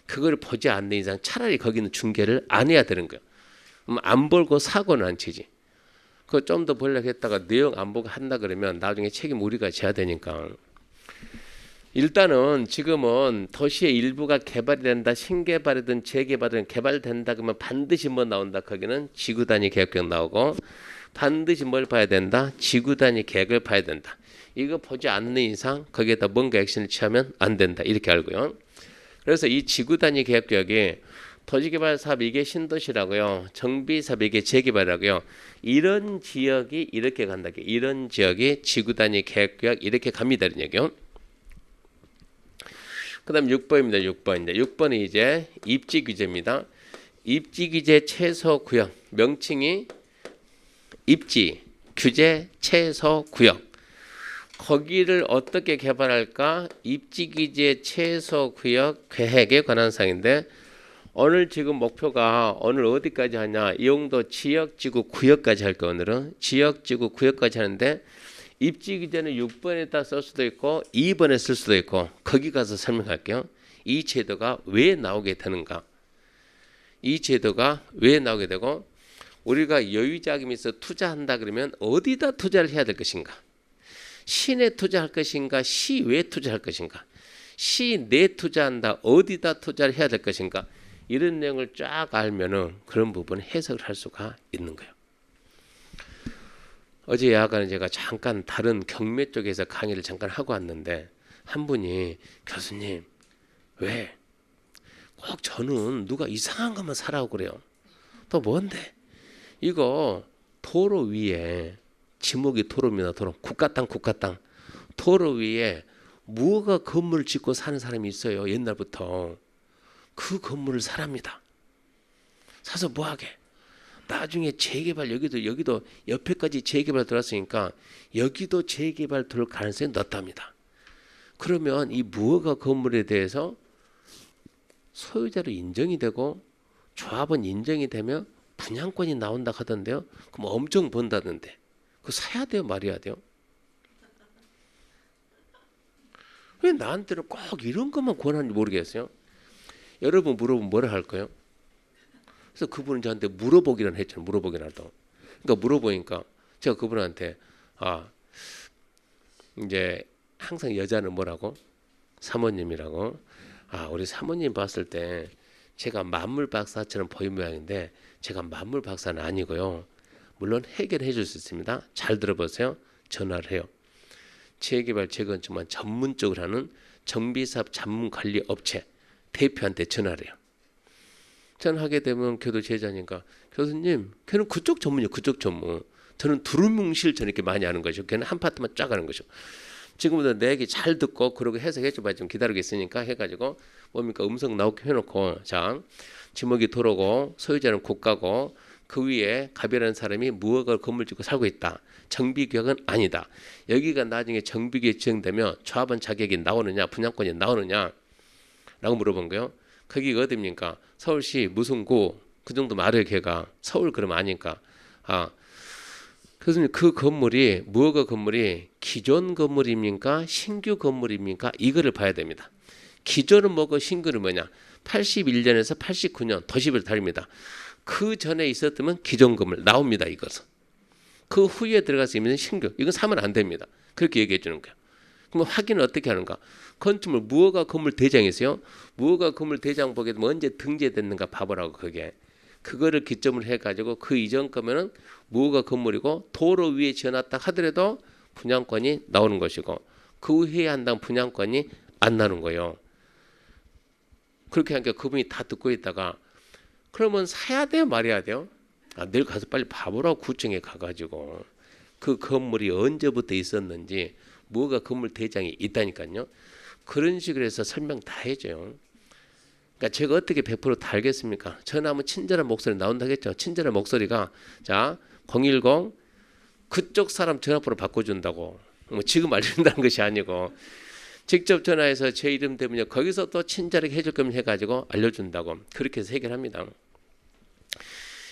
그걸 보지 않는 이상 차라리 거기는 중개를 안 해야 되는 거예요. 안 벌고 사고는 안 치지. 그거 좀 더 보려고 했다가 내용 안 보고 한다 그러면 나중에 책임 우리가 져야 되니까. 일단은 지금은 도시의 일부가 개발이 된다, 신개발이든 재개발이든 개발된다 그러면 반드시 뭐 나온다. 거기는 지구 단위 계획 나오고 반드시 뭘 봐야 된다? 지구 단위 계획을 봐야 된다. 이거 보지 않는 이상 거기에다 뭔가 액션을 취하면 안 된다. 이렇게 알고요. 그래서 이 지구 단위 계획이 도시개발 사업 이게 신도시라고요. 정비 사업 이게 재개발이라고요. 이런 지역이 이렇게 간다. 이런 지역이 지구 단위 계획 이렇게 갑니다. 이런 얘기요. 그 다음 6번입니다. 6번이 이제 입지 규제입니다. 입지 규제 최소 구역. 명칭이 입지 규제 최소 구역. 거기를 어떻게 개발할까? 입지 규제 최소 구역 계획에 관한 사항인데 오늘 지금 목표가 오늘 어디까지 하냐? 이용도 지역지구 구역까지 할 거예요. 오늘은 지역지구 구역까지 하는데 입지 규제는 6번에다 쓸 수도 있고 2번에 쓸 수도 있고 거기 가서 설명할게요. 이 제도가 왜 나오게 되는가? 이 제도가 왜 나오게 되고 우리가 여유자금이 있어 투자한다 그러면 어디다 투자를 해야 될 것인가? 시내 투자할 것인가? 시외 투자할 것인가? 시내 투자한다. 어디다 투자를 해야 될 것인가? 이런 내용을 쫙 알면은 그런 부분 해석을 할 수가 있는 거예요. 어제 야간에 제가 잠깐 다른 경매 쪽에서 강의를 잠깐 하고 왔는데 한 분이 교수님 왜 꼭 저는 누가 이상한 것만 사라고 그래요. 또 뭔데? 이거 도로 위에 지목이 도로입니다. 도로 국가 땅 도로 위에 무허가 건물을 짓고 사는 사람이 있어요. 옛날부터 그 건물을 사랍니다. 사서 뭐하게? 나중에 재개발 여기도 옆에까지 재개발 들어왔으니까 여기도 재개발 들어올 가능성이 높답니다. 그러면 이 무허가 건물에 대해서 소유자로 인정이 되고 조합은 인정이 되면 분양권이 나온다 하던데요. 그럼 엄청 번다던데. 그거 사야 돼요, 말해야 돼요? 왜 나한테는 꼭 이런 것만 권하는지 모르겠어요. 여러분 물어보면 뭐라 할까요? 그래서 그분은 저한테 물어보기란 했잖아요. 물어보기라도. 그러니까 물어보니까 제가 그분한테 이제 항상 여자는 뭐라고? 사모님이라고. 우리 사모님 봤을 때 제가 만물 박사처럼 보이는 모양인데 제가 만물 박사는 아니고요. 물론 해결해 줄 수 있습니다. 잘 들어보세요. 전화를 해요. 재개발 재건축만 전문적으로 하는 정비사업 전문관리 업체 대표한테 전화를 해요. 전화하게 되면 걔도 제자니까 교수님 걔는 그쪽 전문이요. 그쪽 전문. 저는 두루뭉실 저렇게 많이 하는 거죠. 걔는 한 파트만 쫙 하는 거죠. 지금부터 내 얘기 잘 듣고 그러고 해석해 줘봐. 좀 기다리고 있으니까 해가지고 뭡니까 음성 나오게 해놓고 자 지목이 도로고 소유자는 국가고 그 위에 갑이라는 사람이 무허가 건물 짓고 살고 있다. 정비규약은 아니다. 여기가 나중에 정비규약 지정되면 조합원 자격이 나오느냐 분양권이 나오느냐 라고 물어본 거예요. 거기가 어디입니까? 서울시 무슨 구 그 정도 말해 걔가 서울 그러면 아니까 그래서 그 건물이 무허가 건물이 기존 건물입니까 신규 건물입니까 이거를 봐야 됩니다. 기존은 뭐고 신규는 뭐냐 81년에서 89년 도시별 다릅니다. 그 전에 있었다면 기존 건물 나옵니다. 이것은 그 후에 들어가서 있는 신규 이건 사면 안 됩니다. 그렇게 얘기해 주는 거예요. 그럼 확인을 어떻게 하는가? 건축물 무허가 건물 대장이 있어요. 무허가 건물 대장 보게 되면 언제 등재됐는가 봐보라고 그게 그거를 기점을 해가지고 그 이전 거면은 무허가 건물이고 도로 위에 지어놨다 하더라도 분양권이 나오는 것이고 그 후에 한다면 분양권이 안 나는 거예요. 그렇게 하니까 그분이 다 듣고 있다가 그러면 사야 돼요 말해야 돼요? 내일 가서 빨리 봐보라고 구청에 가가지고 그 건물이 언제부터 있었는지 무허가 건물 대장이 있다니까요. 그런 식으로 해서 설명 다 해줘요. 그러니까 제가 어떻게 100% 다 알겠습니까? 전화하면 친절한 목소리 나온다겠죠. 친절한 목소리가 자 010 그쪽 사람 전화번호 바꿔준다고 뭐 지금 알려준다는 것이 아니고 직접 전화해서 제 이름 때문에 거기서 또 친절하게 해줄 거면 해가지고 알려준다고 그렇게 해서 해결합니다.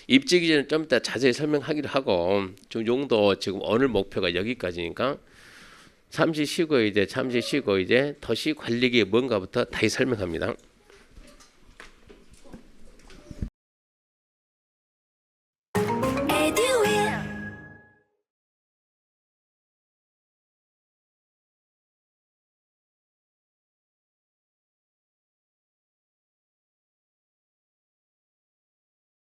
입지 기준은 좀 이따 자세히 설명하기로 하고 좀 용도 지금 오늘 목표가 여기까지니까 잠시 쉬고 이제 도시 관리계획 뭔가부터 다시 설명합니다.